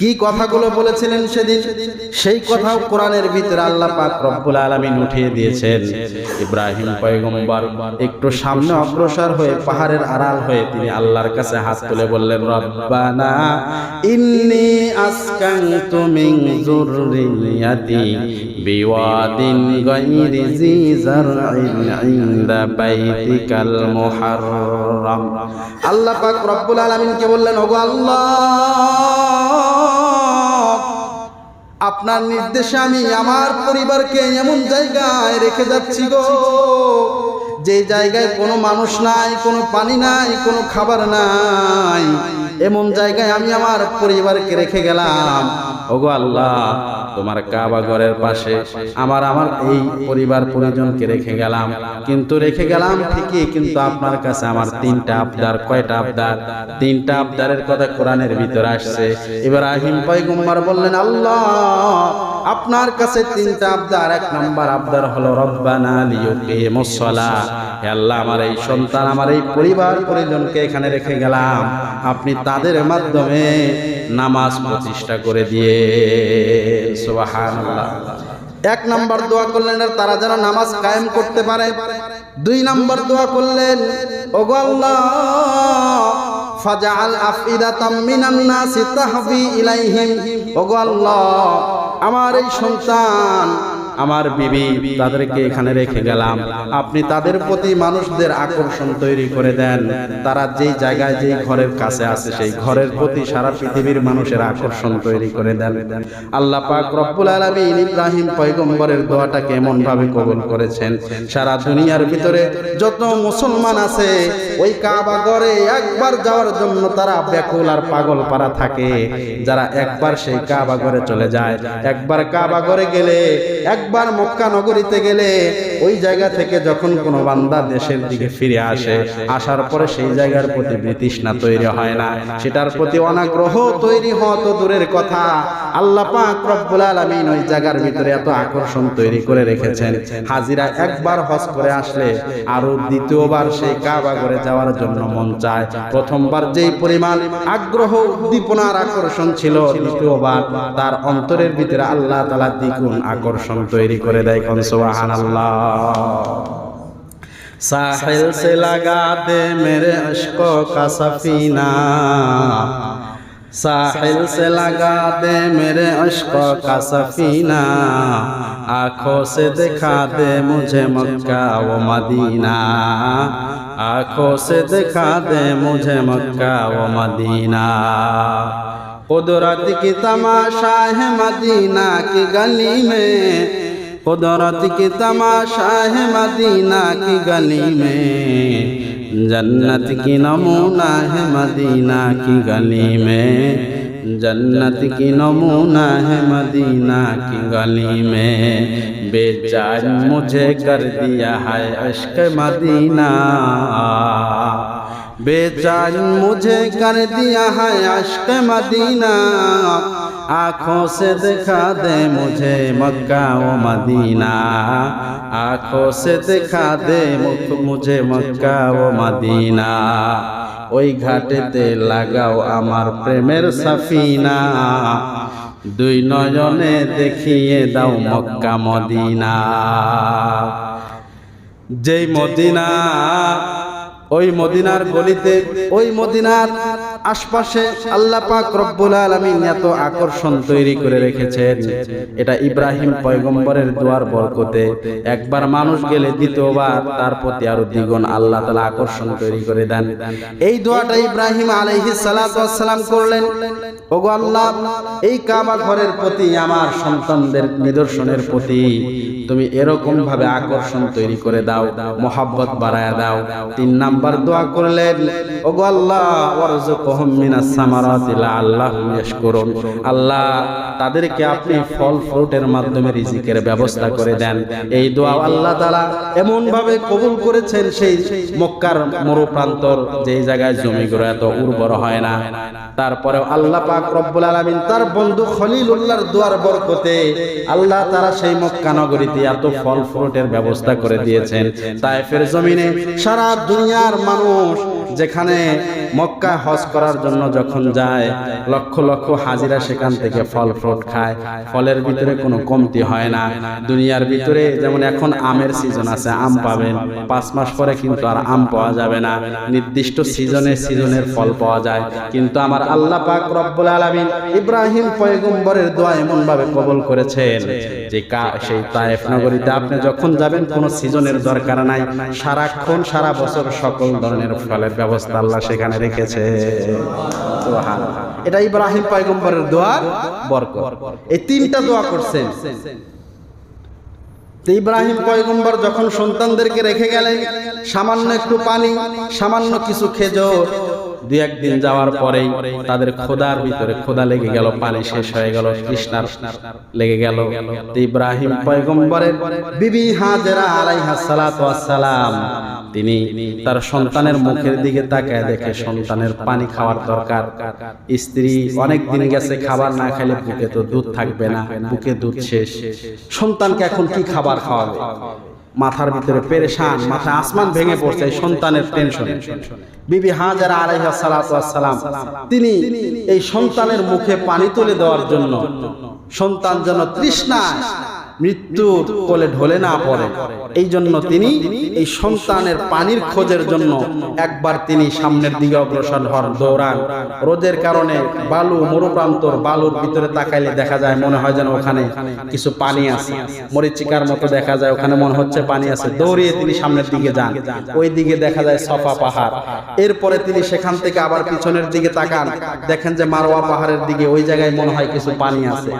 কি কথাগুলো বলেছিলেন সেদিন, সেই কথাও কোরআনের ভিতরে আল্লাহ পাক রব্বুল আলামিন উঠিয়ে দিয়েছেন। ইব্রাহিম পয়গম্বর একটু সামনে অগ্রসর হয়ে পাহাড়ের আড়াল হয়ে তিনি আল্লাহর কাছে হাত তুলে বললেন, রব্বানা ইন্নী আসকানতু মিন যুররিয়াতি বিওয়াদিন গায়রি জি যারইন ইনদা বাইতিকাল মুহাররাম। আল্লাহ পাক রব্বুল আলামিনকে বললেন, ওগো আল্লাহ, আপনার নির্দেশে আমি আমার পরিবারকে এমন জায়গায় রেখে যাচ্ছি গো, যে জায়গায় কোনো মানুষ নাই, কোনো পানি নাই, কোনো খাবার নাই, এমন জায়গায় আমি আমার পরিবারকে রেখে গেলাম। ওগো আল্লাহ, তোমার কাবা ঘরের পাশে আমার এই পরিবার পরিজনকে রেখে গেলাম, কিন্তু রেখে গেলাম ঠিকই, কিন্তু আপনার কাছে আমার 3টা আবদার। কয়টা আবদার? 3টা আবদারের কথা কোরআনের ভিতরে আসছে। ইব্রাহিম পয়গম্বর বললেন, আল্লাহ, আপনার কাছে 3টা আবদার। 1 নম্বর আবদার হলো রব্বানা লিয়ুকিমুস সালাহ, হে আল্লাহ, আমার এই সন্তান, আমার এই পরিবার পরিজনকে এখানে রেখে গেলাম, আপনি তাদের মাধ্যমে নামাজ প্রতিষ্ঠা করে দিয়ে। সুবহানাল্লাহ। 1 নম্বর দোয়া করলেন তারা যেন নামাজ কায়েম করতে পারে। 2 নম্বর দোয়া করলেন, ওগো আল্লাহ, ফাজআল আফইদাতাম মিনান নাসি তাহবি ইলাইহিম। ওগো আল্লাহ, আমার এই সন্তান, আমার বিবি, তাদেরকে এখানে রেখে গেলাম, আপনি তাদের প্রতি মানুষদের আকর্ষণ তৈরি করে দেন। তারা যেই জায়গায়, যেই ঘরের কাছে আছে, সেই ঘরের প্রতি সারা পৃথিবীর মানুষের আকর্ষণ তৈরি করে দেন। আল্লাহ পাক রব্বুল আলামিন ইব্রাহিম পয়গম্বরের দোয়াটা কেমন ভাবে কবুল করেছেন। সারা দুনিয়ার ভিতরে যত মুসলমান আছে, ওই কাবা ঘরে একবার যাওয়ার জন্য তারা ব্যাকুল আর পাগল পারা থাকে। যারা একবার সেই কাবা ঘরে চলে যায়, একবার কাবা ঘরে গেলে, একবার মক্কা নগরীতে গেলে, ওই জায়গা থেকে যখন কোনো বান্দা দেশের দিকে ফিরে আসে, আসার পরে সেই জায়গার প্রতি বিতৃষ্ণা তৈরি হয় না, সেটার প্রতি অনাগ্রহ তৈরি হওয়া তো দূরের কথা, আল্লাহ পাক রব্বুল আলামিন ওই জায়গার ভিতরে এত আকর্ষণ তৈরি করে রেখেছেন। হাজিরা একবার হজ করে আসলে আরো দ্বিতীয়বার সেই কাবা ঘরে যাওয়ার জন্য মন চায়। প্রথমবার যেই পরিমাণ আগ্রহ, উদ্দীপনার আকর্ষণ ছিল, দ্বিতীয়বার তার অন্তরের ভিতরে আল্লাহ তাআলা দ্বিগুণ আকর্ষণ তৈরি করে দেয়। কোন সুবহানাল্লাহ। साहिल से लगा दे मेरे अश्को का सफीना, साहिल से लगा दे मेरे अश्को का सफीना, आँखों से दिखा दे मुझे मक्का व मदीना, आँखों से दिखा दे मुझे मक्का व मदीना। कुदरत की तमाशा है मदीना की गली में, कुदरत की तमाशा है मदीना की गली में, जन्नत की नमूना है मदीना की गली में, जन्नत की नमूना है मदीना की गली में। बेजान मुझे कर दिया है इश्क मदीना, बेजान मुझे कर दिया है इश्क मदीना, आँखों से दिखा दे मुझे मक्का व मदीना, आँखों से दिखा दे मुझे मक्का व मदीना। ওই ঘাটেতে লাগাও আমার প্রেমের সাফিনা, 2 নয়নে দেখিয়ে দাও মক্কা মদিনা। যেই মদিনা ওই মদিনার গলিতে, ওই মদিনার আশপাশে আল্লাহ পাক রব্বুল আলামিন এত আকর্ষণ তৈরি করে রেখেছেন। এটা ইব্রাহিম পয়গম্বরের দোয়ার বরকতে একবার মানুষ গেলে দ্বিতীয়বার তার প্রতি আরো দ্বিগুণ আল্লাহ তাআলা আকর্ষণ তৈরি করে দেন। এই দোয়াটা ইব্রাহিম আলাইহিস সালাতু ওয়াস সালাম করলেন, ওগো আল্লাহ, এই কাবা ঘরের প্রতি আমার সন্তানদের নিদর্শনের প্রতি তুমি এরকম ভাবে আকর্ষণ তৈরি করে দাও, মোহাব্বত বাড়ায়া দাও। 3 নাম্বার দোয়া করলেন, ওগো আল্লাহ, ওয়ারযুকহুম মিনাস সামারাতি লাআল্লাহুম ইয়াশকুরুন, আল্লাহ তাদেরকে আপনি ফল ফ্রুটের মাধ্যমে রিজিকের ব্যবস্থা করে দেন। এই দোয়া আল্লাহ তাআলা এমন ভাবে কবুল করেছেন, সেই মক্কার মরুপ্রান্তর যেই জায়গায় জমিগুলো এত উর্বর হয় না, তারপরে আল্লাহ পাক রব্বুল আলামিন তার বন্ধু খলিলুল্লাহর দোয়ার বরকতে আল্লাহ তাআলা সেই মক্কা নগরীতে এত ফল ফ্রুটের ব্যবস্থা করে দিয়েছেন। তায়েফের জমিনে সারা দুনিয়ার মানুষ যেখানে মক্কা হজ করার জন্য যখন যায়, লক্ষ লক্ষ হাজিরা সেখান থেকে ফল ফ্রুট খায়। ফলের ভিতরে কোনো কমতি হয় না। দুনিয়ার ভিতরে যেমন এখন আমের সিজন আছে, আম পাবেন, 5 মাস পরে কিন্তু আর আম পাওয়া যাবে না, নির্দিষ্ট সিজনের ফল পাওয়া যায়। কিন্তু আমার আল্লাহ পাক রব্বুল আলামিন ইব্রাহিম পয়গম্বরের দোয়া এমন ভাবে কবুল করেছেন যে সেই তায়েফ নগরীতে আপনি যখন যাবেন কোনো সিজনের দরকার নাই, সারাক্ষণ সারা বছর সকল ধরনের ফলের ব্যবস্থা আল্লাহ সেখানে রেখেছে। সুবহানাল্লাহ। এটা ইব্রাহিম পয়গম্বরের দোয়ার বরকত। এই 3টা দোয়া করছেন। ইব্রাহিম পয়গম্বর যখন সন্তানদেরকে রেখে গেলেন, সামান্য একটু পানি, সামান্য কিছু খেজুর, 2-1 দিন যাওয়ার পরেই তাদের খোদার ভিতরে খোদা লেগে গেল, পানি শেষ হয়ে গেল, তৃষ্ণার লেগে গেল। ইব্রাহিম পয়গম্বরের বিবি হাজেরা আলাইহাস সালাতু ওয়াস সালাম তিনি তার সন্তানের মুখের দিকে তাকায় দেখে সন্তানের পানি খাওয়ার দরকার। স্ত্রী অনেক দিন গেছে, খাবার না খেলে বুকে তো দুধ থাকবে না, বুকে দুধ শেষ, সন্তানকে এখন কি খাবার খাওয়াবে? মাথার ভিতরে পেরেশান, মাথা আসমান ভেঙে পড়ছে সন্তানের টেনশনে। বিবি হাজেরা আলাইহিস সালাতু ওয়াস সালাম তিনি এই সন্তানের মুখে পানি তুলে দেওয়ার জন্য, সন্তান যেন তৃষ্ণায় মৃত্যুর কোলে ঢলে না পড়ে, এই জন্য তিনি এই সন্তানের পানির খোঁজের জন্য একবার তিনি সামনের দিকে অগ্রসর হন, দৌড়ান। রোদের কারণে বালু, মরুপ্রান্তর, বালুর ভিতরে তাকাইলে দেখা যায় মনে হয় যেন ওখানে কিছু পানি আছে, মরিচিকার মতো দেখা যায়, ওখানে মনে হচ্ছে পানি আছে। দৌড়িয়ে তিনি সামনের দিকে যান, ওই দিকে দেখা যায় সফা পাহাড়। এরপরে তিনি সেখান থেকে আবার পিছনের দিকে তাকান, দেখেন যে মারওয়া পাহাড়ের দিকে, ওই জায়গায় মনে হয় কিছু পানি আছে।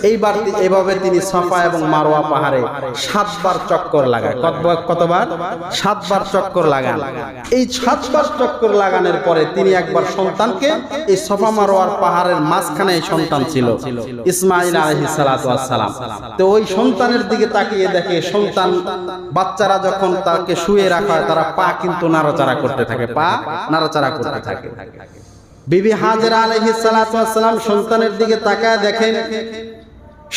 এইবার এভাবে তিনি সফা এবং মারওয়া পাহাড়ে 7 বার চক্কর লাগায়। কতবার? 7 বার চক্কর লাগান। এই 7 বার চক্কর লাগানোর পরে তিনি একবার সন্তানকে, এই সফা মারওয়ার পাহাড়ের মাঝখানে এই সন্তান ছিল ইসমাঈল আলাইহিস সালাতু ওয়াস সালাম, তো ওই সন্তানের দিকে তাকিয়ে দেখে সন্তান, বাচ্চারা যখন তাকে শুয়ে রাখা হয় তারা পা কিন্তু নাড়াচাড়া করতে থাকে, পা নাড়াচাড়া করতে থাকে। বিবি হাজেরা আলাইহিস সালাতু ওয়াস সালাম সন্তানের দিকে তাকায় দেখেন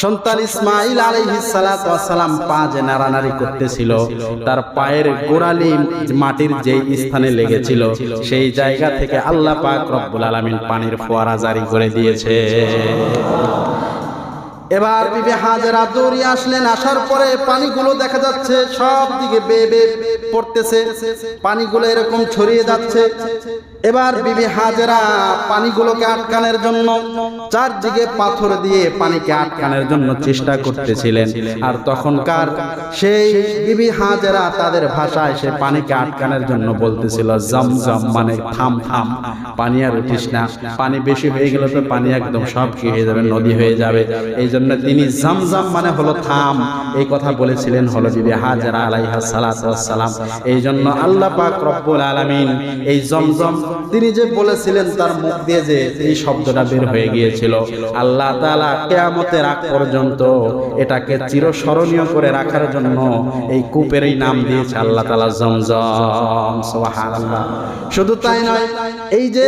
সন্তান ইসমাঈল আলাইহিস সালাতু ওয়াস সালাম পা যে নাড়ানাড়ি করতেছিল, তার পায়ের গোড়ালি মাটির যেই স্থানে লেগেছিল সেই জায়গা থেকে আল্লাহ পাক রব্বুল আলামিন পানির ফোয়ারা জারি করে দিয়েছে। এবার বিবি হাজেরা দৌড়িয়ে আসলেন, আসার পরে পানিগুলো দেখা যাচ্ছে সব দিকে বেয়ে বেয়ে পড়তেছে, পানিগুলো এরকম ছড়িয়ে যাচ্ছে। এবার বিবি হাজেরা পানিগুলোকে আটকানোর জন্য চারদিকে পাথর দিয়ে পানিকে আটকানোর জন্য চেষ্টা করতেছিলেন। আর তখনকার সেই বিবি হাজেরা তাদের ভাষায় সে পানিকে আটকানোর জন্য বলতেছিল জমজম, মানে থাম থাম, পানি আর উঠিস না, পানি বেশি হয়ে গেলে তো পানি একদম সব কি হয়ে যাবে, নদী হয়ে যাবে। এই জন্য তিনি জমজম মানে হলো থাম, এই কথা বলেছিলেন হলো বিবি হাজেরা আলাইহাস সালাতু ওয়াস সালাম। এই জন্য আল্লাহ পাক রব্বুল আলামিন এই জমজম তিনি যে বলেছিলেন তার মুখ দিয়ে যে এই শব্দটা বের হয়ে গিয়েছিল, আল্লাহ তাআলা কিয়ামতের আগ পর্যন্ত এটাকে চিরস্মরণীয় করে রাখার জন্য এই কূপের এই নাম দিয়েছে আল্লাহ তাআলা জমজম। সুবহানাল্লাহ। শুধু তাই নয়, এই যে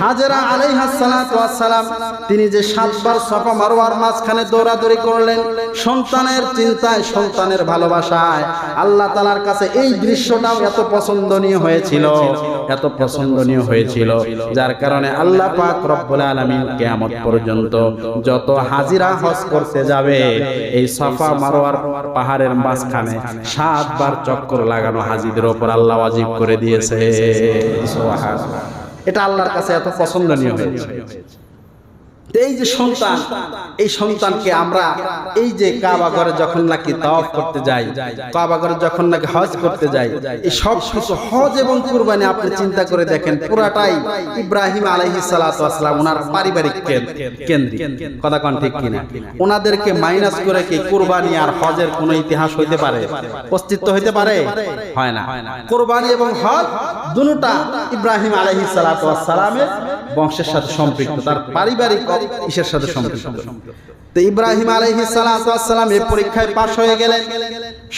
হাজেরা আলাইহাস সালাতু ওয়াস সালাম তিনি যে 7 বার সফা মারওয়ার মাঝখানে মাঝখানে দৌড়াদৌড়ি করলেন সন্তানের চিন্তায়, সন্তানের ভালোবাসায়। আল্লাহ তাআলার কাছে এই দৃশ্যটাও এত পছন্দনীয় হয়েছিল, এত পছন্দনীয় হয়েছিল, যার কারণে আল্লাহ পাক রব্বুল আলামিন কিয়ামত পর্যন্ত যত হাজিরা হজ করতে যাবে এই সাফা মারওয়ার পাহাড়ের মাঝখানে 7 বার চক্কর লাগানো হাজিদের উপর আল্লাহ ওয়াজিব করে দিয়েছে। সুবহানাল্লাহ। এটা আল্লাহর কাছে এত পছন্দনীয় হয়েছে। এই যে সন্তান, এই সন্তানকে আমরা এই যে কাবা ঘরে যখন নাকি তাওয়াফ করতে যাই, কাবা ঘরে যখন নাকি হজ করতে যাই, এই সব কিছু হজ এবং কুরবানি আপনি চিন্তা করে দেখেন পুরাটাই ইব্রাহিম আলাইহিস সালাতু ওয়াস সালাম ওনার পারিবারিক কেন্দ্রিক। কথা কোন ঠিক কিনা? ওনাদেরকে মাইনাস করে কি কুরবানি আর হজের কোনো ইতিহাস হইতে পারে, অস্তিত্ব হইতে পারে? হয় না। কুরবানি এবং হজ দুটোটা ইব্রাহিম আলাইহিস সালাতু ওয়াস সালামের বংশের সাথে সম্পৃক্ত, তার পারিবারিক ইসের সাথে সম্পৃক্ত। তো ইব্রাহিম আলাইহিস সালাতু ওয়াস সালাম এই পরীক্ষায় পাশ হয়ে গেলেন,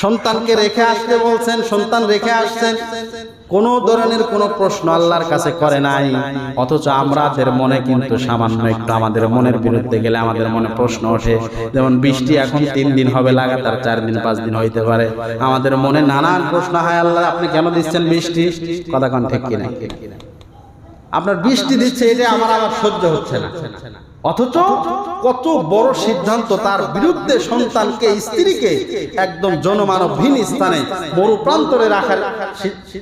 সন্তানকে রেখে আসতে বলছেন, সন্তান রেখে আসছেন, কোন ধরনের কোন প্রশ্ন আল্লাহর কাছে করে নাই। অথচ আমাদের মনে কিন্তু সামান্য একটু আমাদের মনের বিরুদ্ধে গেলে আমাদের মনে প্রশ্ন ওঠে, যেমন বৃষ্টি এখন 3 দিন হবে লাগাতার, 4 দিন 5 দিন হইতে পারে, আমাদের মনে নানান প্রশ্ন হয়, আল্লাহ আপনি কেন দিচ্ছেন বৃষ্টি? কথা কোন ঠিক কিনা? আপনার বৃষ্টি দিচ্ছে এটা আমার আবার সহ্য হচ্ছে না, অথচ কত বড় সিদ্ধান্ত, তার বিরুদ্ধে সন্তানকে, স্ত্রীকে একদম জনমানবহীন স্থানে মরু প্রান্তরে রাখার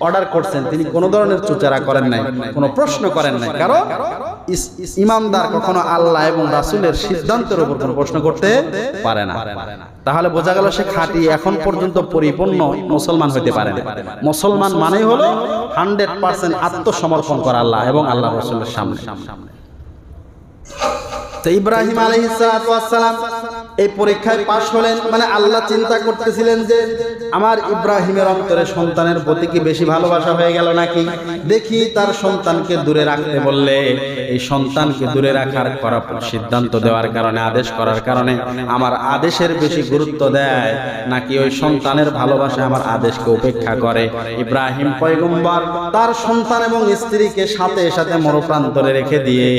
অর্ডার করছেন। তিনি কোন ধরনের চুচারা করেন নাই, কোনো প্রশ্ন করেন নাই, কারণ ইমানদার কখনো আল্লাহ এবং রাসূলের সিদ্ধান্তের উপর কোনো প্রশ্ন করতে পারে না। তাহলে বোঝা গেল সে খাঁটি, এখন পর্যন্ত পরিপূর্ণ মুসলমান হতে পারে না। মুসলমান মানেই হলো 100% আত্মসমর্পণ করা আল্লাহ এবং আল্লাহ রাসূলের সামনে। তো ইব্রাহিম আলাইহিস সালাতু ওয়াস সালাম এই পরীক্ষায় পাশ হলেন, মানে আল্লাহ চিন্তা করতেছিলেন যে আমার ইব্রাহিমের অন্তরে সন্তানের প্রতি কি বেশি ভালোবাসা হয়ে গেল নাকি, দেখি তার সন্তানকে দূরে রাখতে বললে এই সন্তানকে দূরে রাখার করা সিদ্ধান্ত দেওয়ার কারণে, আদেশ করার কারণে আমার আদেশের বেশি গুরুত্ব দেয় নাকি ওই সন্তানের ভালোবাসা আমার আদেশকে উপেক্ষা করে। ইব্রাহিম পয়গম্বর তার সন্তান এবং স্ত্রীকে সাথে সাথে মরুপ্রান্তরে রেখে দিয়ে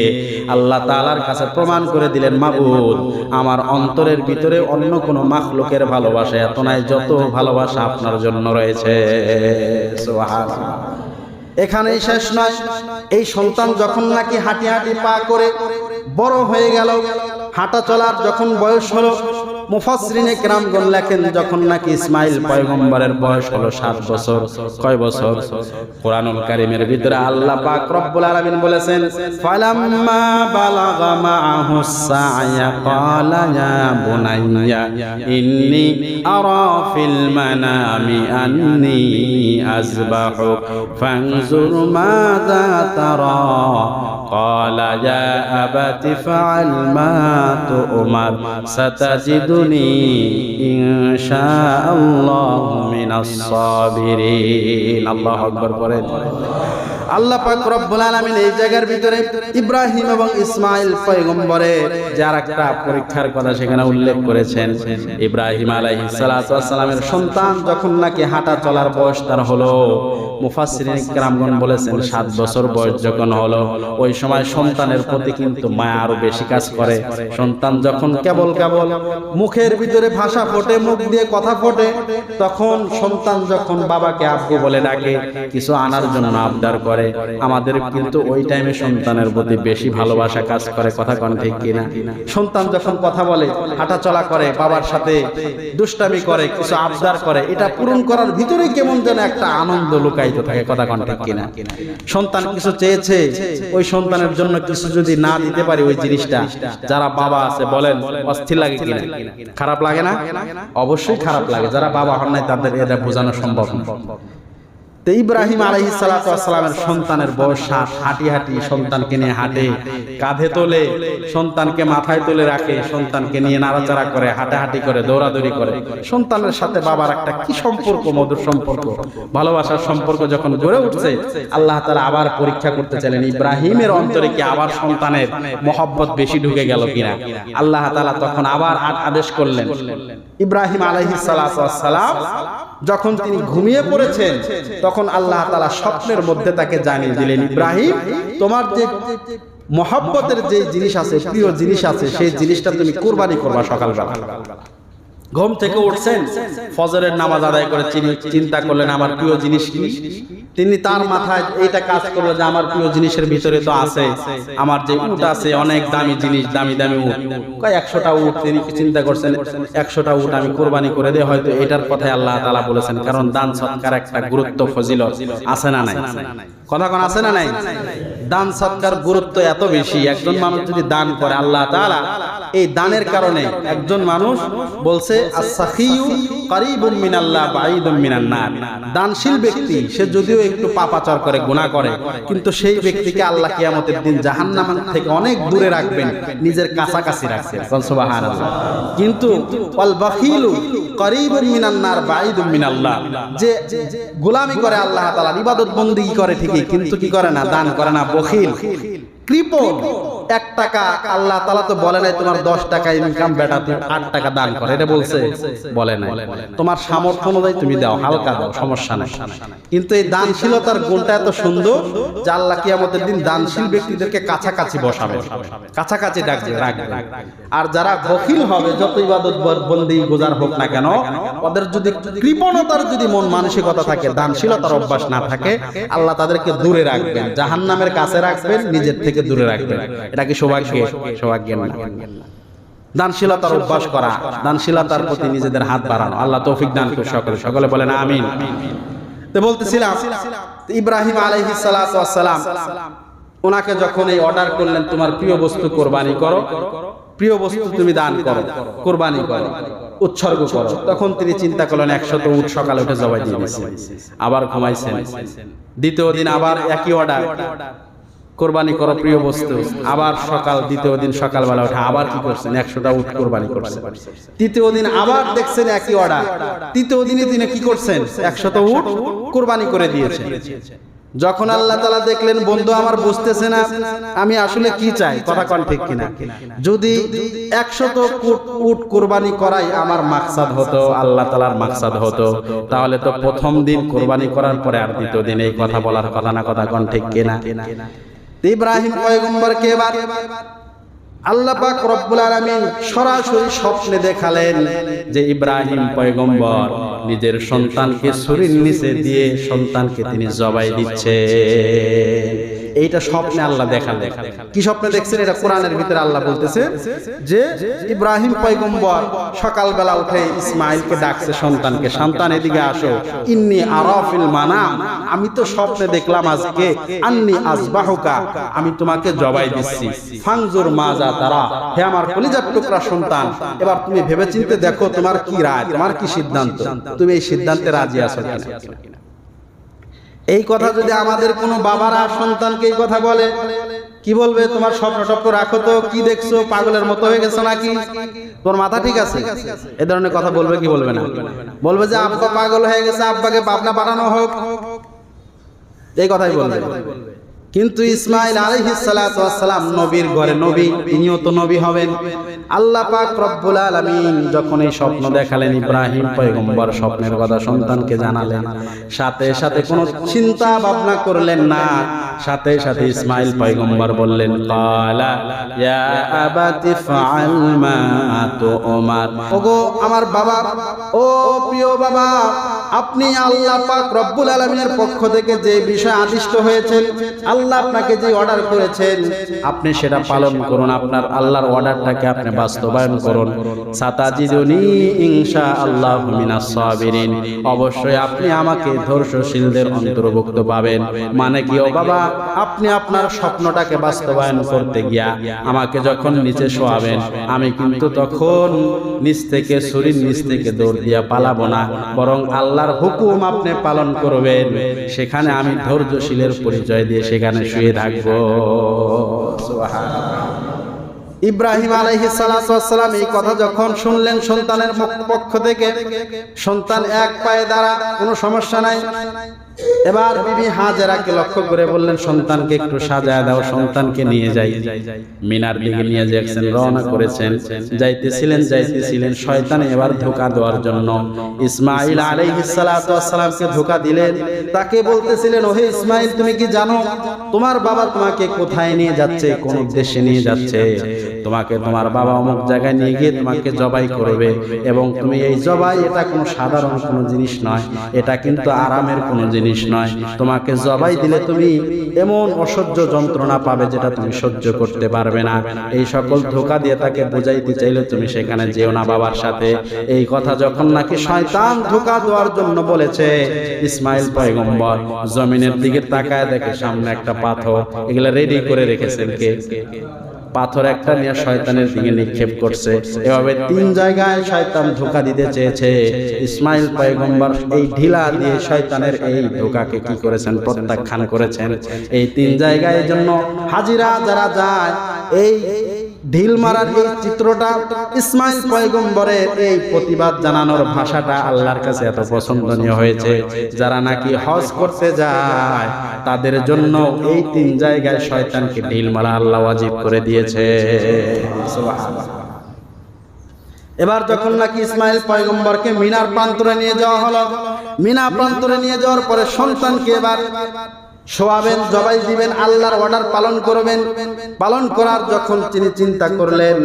আল্লাহ তাআলার কাছে প্রমাণ করে দিলেন, মাবুদ আমার অন্তরের ভিতরে অন্য কোনো মাখলুকের ভালোবাসা এত নাই যত ভালোবাসা আপনার জন্য রয়েছে। সুবহানাল্লাহ। এখানেই শেষ নয়, এই সন্তান যখন নাকি হাঁটি হাঁটি পা করে বড় হয়ে গেল, হাঁটা চলার যখন বয়স হলো, মুফাসসিরিনে কেরামগণ লেখেন যখন নাকি ইসমাইল পয়গম্বরের বয়স হলো 7 বছর। কয় বছর? কোরআনুল কারীমের ভিতরে আল্লাহ পাক রব্বুল আলামিন বলেছেন, ফালাম্মা বালাগা মাআহুস সা'য়া ক্বালা ইয়া বুনাইয়া ইন্নী আরা ফিল মানামি আন্নী আযবাহুক ফানজুর মাযা তারা ক্বালা ইয়া আবাতি ফাআল মা তু'মার সাতাজিদুনি ইনশাআল্লাহু মিনাস সাবিরিন। আল্লাহু আকবার পড়েন। আল্লাহ পাক রব্বুল আলামিন এই জায়গার ভিতরে ইব্রাহিম এবং ইসমাইল পয়গম্বরের যার একটা পরীক্ষার কথা সেখানে উল্লেখ করেছেন। ইব্রাহিম আলাইহিস সালাতু ওয়াস সালামের সন্তান যখন নাকি হাঁটা চলার বয়স তার হলো, মুফাসসিরিন কিরামগণ বলেছেন 7 বছর বয়স যখন হলো, ওই সময় সন্তানের প্রতি কিন্তু মায়া আরো বেশি কাজ করে। সন্তান যখন কেবল মুখের ভিতরে ভাষা ফোটে, মুখ দিয়ে কথা ফোটে, তখন সন্তান যখন বাবাকে আব্বু বলে ডাকে, কিছু আনার জন্য আবদার করে, আমাদের কিন্তু ওই টাইমে সন্তানের প্রতি বেশি ভালোবাসা কাজ করে। কথা কোন ঠিক কিনা? সন্তান যখন কথা বলে, হাঁটা চলা করে, বাবার সাথে দুষ্টামি করে, কিছু আবদার করে, এটা পূরণ করার ভিতরে কেমন যেন একটা আনন্দ লুকায়িত থাকে। কথা কোন ঠিক কিনা? সন্তান কিছু চেয়েছে, ওই সন্তানের জন্য কিছু যদি না দিতে পারি, ওই জিনিসটা যারা বাবা আছে বলেন অস্থির লাগে কিনা? খারাপ লাগে না? অবশ্যই খারাপ লাগে। যারা বাবা হন নাই তাদের এটা বোঝানো সম্ভব না। তো ইব্রাহিম আলাইহিস সালাতু ওয়াস সালামের সন্তানের বয়স 7, হাঁটি হাঁটি সন্তানকে নিয়ে হাঁটে, কাঁধে তোলে, সন্তানকে মাথায় তুলে রাখে, সন্তানকে নিয়ে নাড়াচাড়া করে, হাঁটাহাঁটি করে, দৌড়াদৌড়ি করে। সন্তানের সাথে বাবার একটা কি সম্পর্ক, মধুর সম্পর্ক, ভালোবাসার সম্পর্ক যখন গড়ে উঠছে, আল্লাহ তাআলা আবার পরীক্ষা করতে চাইলেন ইব্রাহিমের অন্তরে কি আবার সন্তানের মহব্বত বেশি ঢুকে গেল কিনা। আল্লাহ তাআলা তখন আবার আদেশ করলেন। ইব্রাহিম আলাইহিস সালাতু ওয়াস সালাম যখন তিনি ঘুমিয়ে পড়েছেন, তখন আল্লাহ তাআলা স্বপ্নের মধ্যে তাকে জানিয়ে দিলেন, ইব্রাহিম তোমার যে মহব্বতের যে জিনিস আছে, প্রিয় জিনিস আছে, সেই জিনিসটা তুমি কুরবানি করবা সকালবেলা। ঘুম থেকে উঠছেন, ফজরের নামাজ আদায় করে চিন্তা করলেন আমার প্রিয় জিনিস কি। তিনি তার মাথায় এইটা কাজ করলো যে আমার প্রিয় জিনিসের ভিতরে তো আছে আমার যে উট আছে, অনেক দামি জিনিস, দামি দামি উট, কয় 100টা উট। তিনি চিন্তা করছেন 100টা উট আমি কোরবানি করে দেই, হয়তো এটার কথাই আল্লাহ তাআলা বলেছেন। কারণ দান সৎকার একটা গুরুত্ব ফজিলত আছে না নাই? কথা কোন আছে না নাই? দান সৎকার গুরুত্ব এত বেশি, একজন মানুষ যদি দান করে আল্লাহ তাআলা এই দানের কারণে একজন মানুষ বলছে as-সাখিয়ু কারীবুম মিনাল্লাহ বাঈদুম মিনান নার। দানশীল ব্যক্তি সে যদিও একটু পাপাচার করে, গুনাহ করে, কিন্তু সেই ব্যক্তিকে আল্লাহ কিয়ামতের দিন জাহান্নাম থেকে অনেক দূরে রাখবেন, নিজের কাছাকাছি রাখবেন। সুবহানাল্লাহ। কিন্তু ওয়াল বাখিলু কারীবুম মিনান নার বাঈদুম মিনাল্লাহ, যে গোলামি করে আল্লাহ তাআলার ইবাদত বندگی করে ঠিকই, কিন্তু কি করে না? দান করে না। বখিল, কৃপণ। 1 টাকা আল্লাহ তাআলা তো বলে নাই তোমার 10 টাকা ইনকাম বেটা তুমি 8 টাকা দান করে, এটা বলছে? বলে নাই। তোমার সামর্থ্য অনুযায়ী তুমি দাও, হালকা দাও, সমস্যা নাই। কিন্তু এই দানশীলতার গুণটা এত সুন্দর যে আল্লাহ কিয়ামতের দিন দানশীল ব্যক্তিদেরকে কাছাকাছি বসাবে, কাছাকাছি রাখবে। আর যারা বখিল হবে, যত ইবাদত বندگی গুজার হোক না কেন, ওদের যদি কৃপণতার যদি মন মানসিকতা থাকে, দানশীলতার অভ্যাস না থাকে, আল্লাহ তাদেরকে দূরে রাখবেন, জাহান্নামের কাছে রাখবেন, নিজের থেকে দূরে রাখবেন। এটা কি সৌভাগ্য? সৌভাগ্য না। দানশীলতার অভ্যাস করা, দানশীলতার প্রতি নিজেদের হাত বাড়ানো। আল্লাহ তৌফিক দান করুন সকলে, সকলে বলেন আমিন। তো বলতেছিলাম ইব্রাহিম আলাইহিস সালাতু ওয়াস সালাম ওনাকে যখন এই অর্ডার করলেন তোমার প্রিয় বস্তু কোরবানি করো, প্রিয় বস্তু তুমি দান করো, কোরবানি করো, উৎসর্গ করো, তখন তিনি চিন্তা করলেন 100 উট সকালে উঠে জবাই দিয়ে দিয়েছেন। আবার ঘুমাইছেন, দ্বিতীয় দিন আবার একই অর্ডার, কোরবানি করো প্রিয় বস্তু। আবার দ্বিতীয় দিন সকালবেলা উঠে আবার কি করছেন? 100টা উট কোরবানি করছেন। তৃতীয় দিন আবার দেখছেন একই অর্ডার, তৃতীয় দিনে তিনি কি করছেন? 100টা উট কোরবানি করে দিয়েছেন। যখন আল্লাহ তাআলা দেখলেন বন্ধু আমার বুঝতেছে না আমি আসলে কি চাই, কথা কোন ঠিক কিনা, যদি 100 উট কোরবানি করাই আমার মাকসাদ হতো, আল্লাহ তাআলার মাকসাদ হতো, তাহলে তো প্রথম দিন কোরবানি করার পরে আর দ্বিতীয় দিন এই কথা বলার কথা না, কথা কোন ঠিক কিনা। ইব্রাহিম পয়গম্বরকে এবার আল্লাহ পাক রব্বুল আলামিন সরাসরি স্বপ্নে দেখালেন যে ইব্রাহিম পয়গম্বর নিজের সন্তানকে ছুরির নিচে দিয়ে সন্তানকে তিনি জবাই দিচ্ছে। এইটা স্বপ্নে আল্লাহ দেখালেন। কি স্বপ্নে দেখছেন? এটা কোরআনের ভিতরে আল্লাহ বলতেছে যে ইব্রাহিম পয়গম্বর সকালবেলা উঠে ইসমাইলকে ডাকছে, সন্তানকে, সন্তান এদিকে আসো, ইন্নী আরাফিল মানাম, আমি তো স্বপ্নে দেখলাম আজকে, আন্নী আযবাহুকা, আমি তোমাকে জবাই দিচ্ছি, ফানজুর মাজা তারা, হে আমার কলিজার টুকরা সন্তান, এবার তুমি ভেবেচিন্তে দেখো তোমার কি রায়, তোমার কি সিদ্ধান্ত, তুমি এই সিদ্ধান্তে রাজি আছো কিনা। এই কথা যদি আমাদের কোনো বাবারা সন্তানকে এই কথা বলে, কি বলবে? তোমার স্বপ্ন টপ্ন রাখো তো, কি দেখছো, পাগলের মতো হয়ে গেছো নাকি, তোর মাথা ঠিক আছে? এই ধরনের কথা বলবে কি বলবে না? বলবে যে আব্বা পাগল হয়ে গেছে, আব্বাকে পাবনা পাঠানো হোক, এই কথাই বলবে। কিন্তু ইসমাইল আলাইহিস সালাতু ওয়াস সালাম নবীর ঘরে নবী, তিনিও তো নবী হবেন। আল্লাহ পাক রব্বুল আলামিন যখন এই স্বপ্ন দেখালেন, ইব্রাহিম পয়গম্বর স্বপ্নের কথা সন্তানকে জানালেন, সাথে সাথে কোনো চিন্তা ভাবনা করলেন না, সাথে সাথে ইসমাইল পয়গম্বর বললেন, ক্বালা ইয়া আবাতি ফাআল মা তুমার, ওগো আমার বাবা, ও প্রিয় বাবা, আপনি আল্লাহ পাক রব্বুল আলামিনের পক্ষ থেকে যে বিষয় আদিষ্ট হয়েছেন, আল্লাহ আপনাকে যে অর্ডার করেছেন আপনি সেটা পালন করুন, আপনার আল্লাহর অর্ডারটাকে আপনি বাস্তবায়ন করুন। সাতাজিদুনি ইনশাআল্লাহু মিনাস সাবিরিন, অবশ্যই আপনি আমাকে ধৈর্যশীলদের অন্তর্ভুক্ত পাবেন। মানে কি ও বাবা, আপনি আপনার স্বপ্নটাকে বাস্তবায়ন করতে গিয়া আমাকে যখন নিচে শোয়াবেন, আমি কিন্তু তখন নিচ থেকে ছুরির নিচ থেকে দৌড় দিয়া পালাবো না, বরং আল্লাহর হুকুম আপনি পালন করবেন, সেখানে আমি ধৈর্যশীলের পরিচয় দিয়ে সেখানে শুয়ে থাকবো। সুবহানাল্লাহ। ইব্রাহিম আলাইহিস সালাতু ওয়াস সালাম এই কথা যখন শুনলেন সন্তানের পক্ষ থেকে, সন্তান এক পায়ে দাঁড়া, কোনো সমস্যা নাই, এবার বিবি হাজেরাকে লক্ষ্য করে বললেন, সন্তানকে একটু সাজায় দাও, সন্তানকে নিয়ে যাই। মিনার দিকে নিয়ে যাচ্ছেন, রওনা করেছেন। যাইতেছিলেন শয়তান এবার ধোঁকা দেওয়ার জন্য ইসমাইল আলাইহিস সালাতু ওয়াস সালামকে ধোঁকা দিলেন। তাকে বলতেছিলেন, ওহে ইসমাইল, তুমি কি জানো তোমার বাবা তোমাকে কোথায় নিয়ে যাচ্ছে, কোন উদ্দেশ্যে নিয়ে যাচ্ছে? তোমাকে তোমার বাবা অমুক জায়গায় নিয়ে গিয়ে তোমাকে জবাই করবে, এবং তুমি এই জবাই এটা কোনো সাধারণ কোনো জিনিস নয়, এটা কিন্তু আরামের কোনো জিনিস নয়। তোমাকে জবাই দিলে তুমি এমন অসহ্য যন্ত্রণা পাবে যেটা তুমি সহ্য করতে পারবে না। এই সকল ধোঁকা দিয়ে তাকে বুঝাইতে চাইলে তুমি সেখানে যেও না বাবার সাথে। এই কথা যখন নাকি শয়তান ধোঁকা দেওয়ার জন্য বলেছে, ইসমাইল পয়গম্বর জমিনের দিকে তাকায় দেখে সামনে একটা পাথর, এগুলা রেডি করে রেখেছেন কে? পাথর একটা নিয়ে শয়তানের দিকে নিক্ষেপ করছে। এভাবে 3 জায়গায় শয়তান ধোঁকা দিতে চেয়েছে। ইসমাইল পয়গম্বর এই ঢিলা দিয়ে শয়তানের এই ধোঁকাকে কি করেছেন? প্রত্যাখ্যান করেছেন। এই 3 জায়গায় জন্য হাজিরা যারা যায়, এই ঢিল মারার এই চিত্রটা, ইসমাইল পয়গম্বরের এই প্রতিবাদ জানানোর ভাষাটা আল্লাহর কাছে এত পছন্দনীয় হয়েছে, যারা নাকি হজ করতে যায় তাদের জন্য এই 3 জায়গায় শয়তানকে ঢিল মারা আল্লাহ ওয়াজিব করে দিয়েছে। সুবহানাল্লাহ। এবার যখন নাকি ইসমাইল পয়গম্বরকে মিনার প্রান্তরে নিয়ে যাওয়া হলো, মিনা প্রান্তরে নিয়ে যাওয়ার পরে সন্তানকে এবার শোয়াবেন, জবাই দিবেন, আল্লাহর অর্ডার পালন করবেন। পালন করার যখন তিনি চিন্তা করলেন,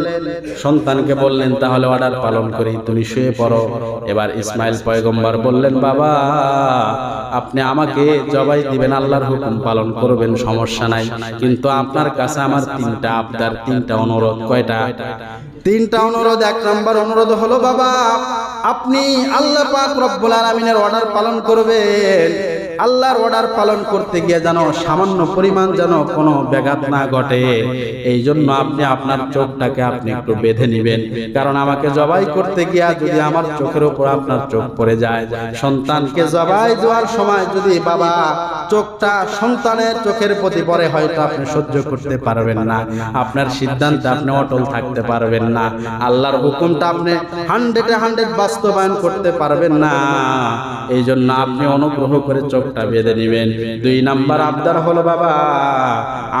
সন্তানকে বললেন, তাহলে অর্ডার পালন করি, তুমি শুয়ে পড়ো। এবার ইসমাইল পয়গম্বর বললেন, বাবা আপনি আমাকে জবাই দিবেন, আল্লাহর হুকুম পালন করবেন, সমস্যা নাই, কিন্তু আপনার কাছে আমার 3টা আবদার, 3টা অনুরোধ। কয়টা? 3টা অনুরোধ। 1 নম্বর অনুরোধ হলো, বাবা আপনি আল্লাহ পাক রব্বুল আলামিনের অর্ডার পালন করবেন। আল্লাহর অর্ডার পালন করতে গিয়ে যেন সামান্য পরিমাণ যেন কোনো ব্যাঘাত না ঘটে, এই জন্য আপনি আপনার চোখটাকে আপনি একটু বেঁধে নেবেন। কারণ আমাকে জবাই করতে গিয়া যদি আমার চোখের উপর আপনার চোখ পড়ে যায়, সন্তানকে জবাই দেওয়ার সময় যদি বাবা চোখটা সন্তানের চোখের প্রতি পড়ে, হয়তো আপনি সহ্য করতে পারবেন না, আপনার সিদ্ধান্তে আপনি অটল থাকতে পারবেন না, আল্লাহর হুকুমটা আপনি 100% বাস্তবায়ন করতে পারবেন না। এই জন্য আপনি অনুগ্রহ করে চোখটা বেঁধে নেবেন। 2 নাম্বার আবদার হলো, বাবা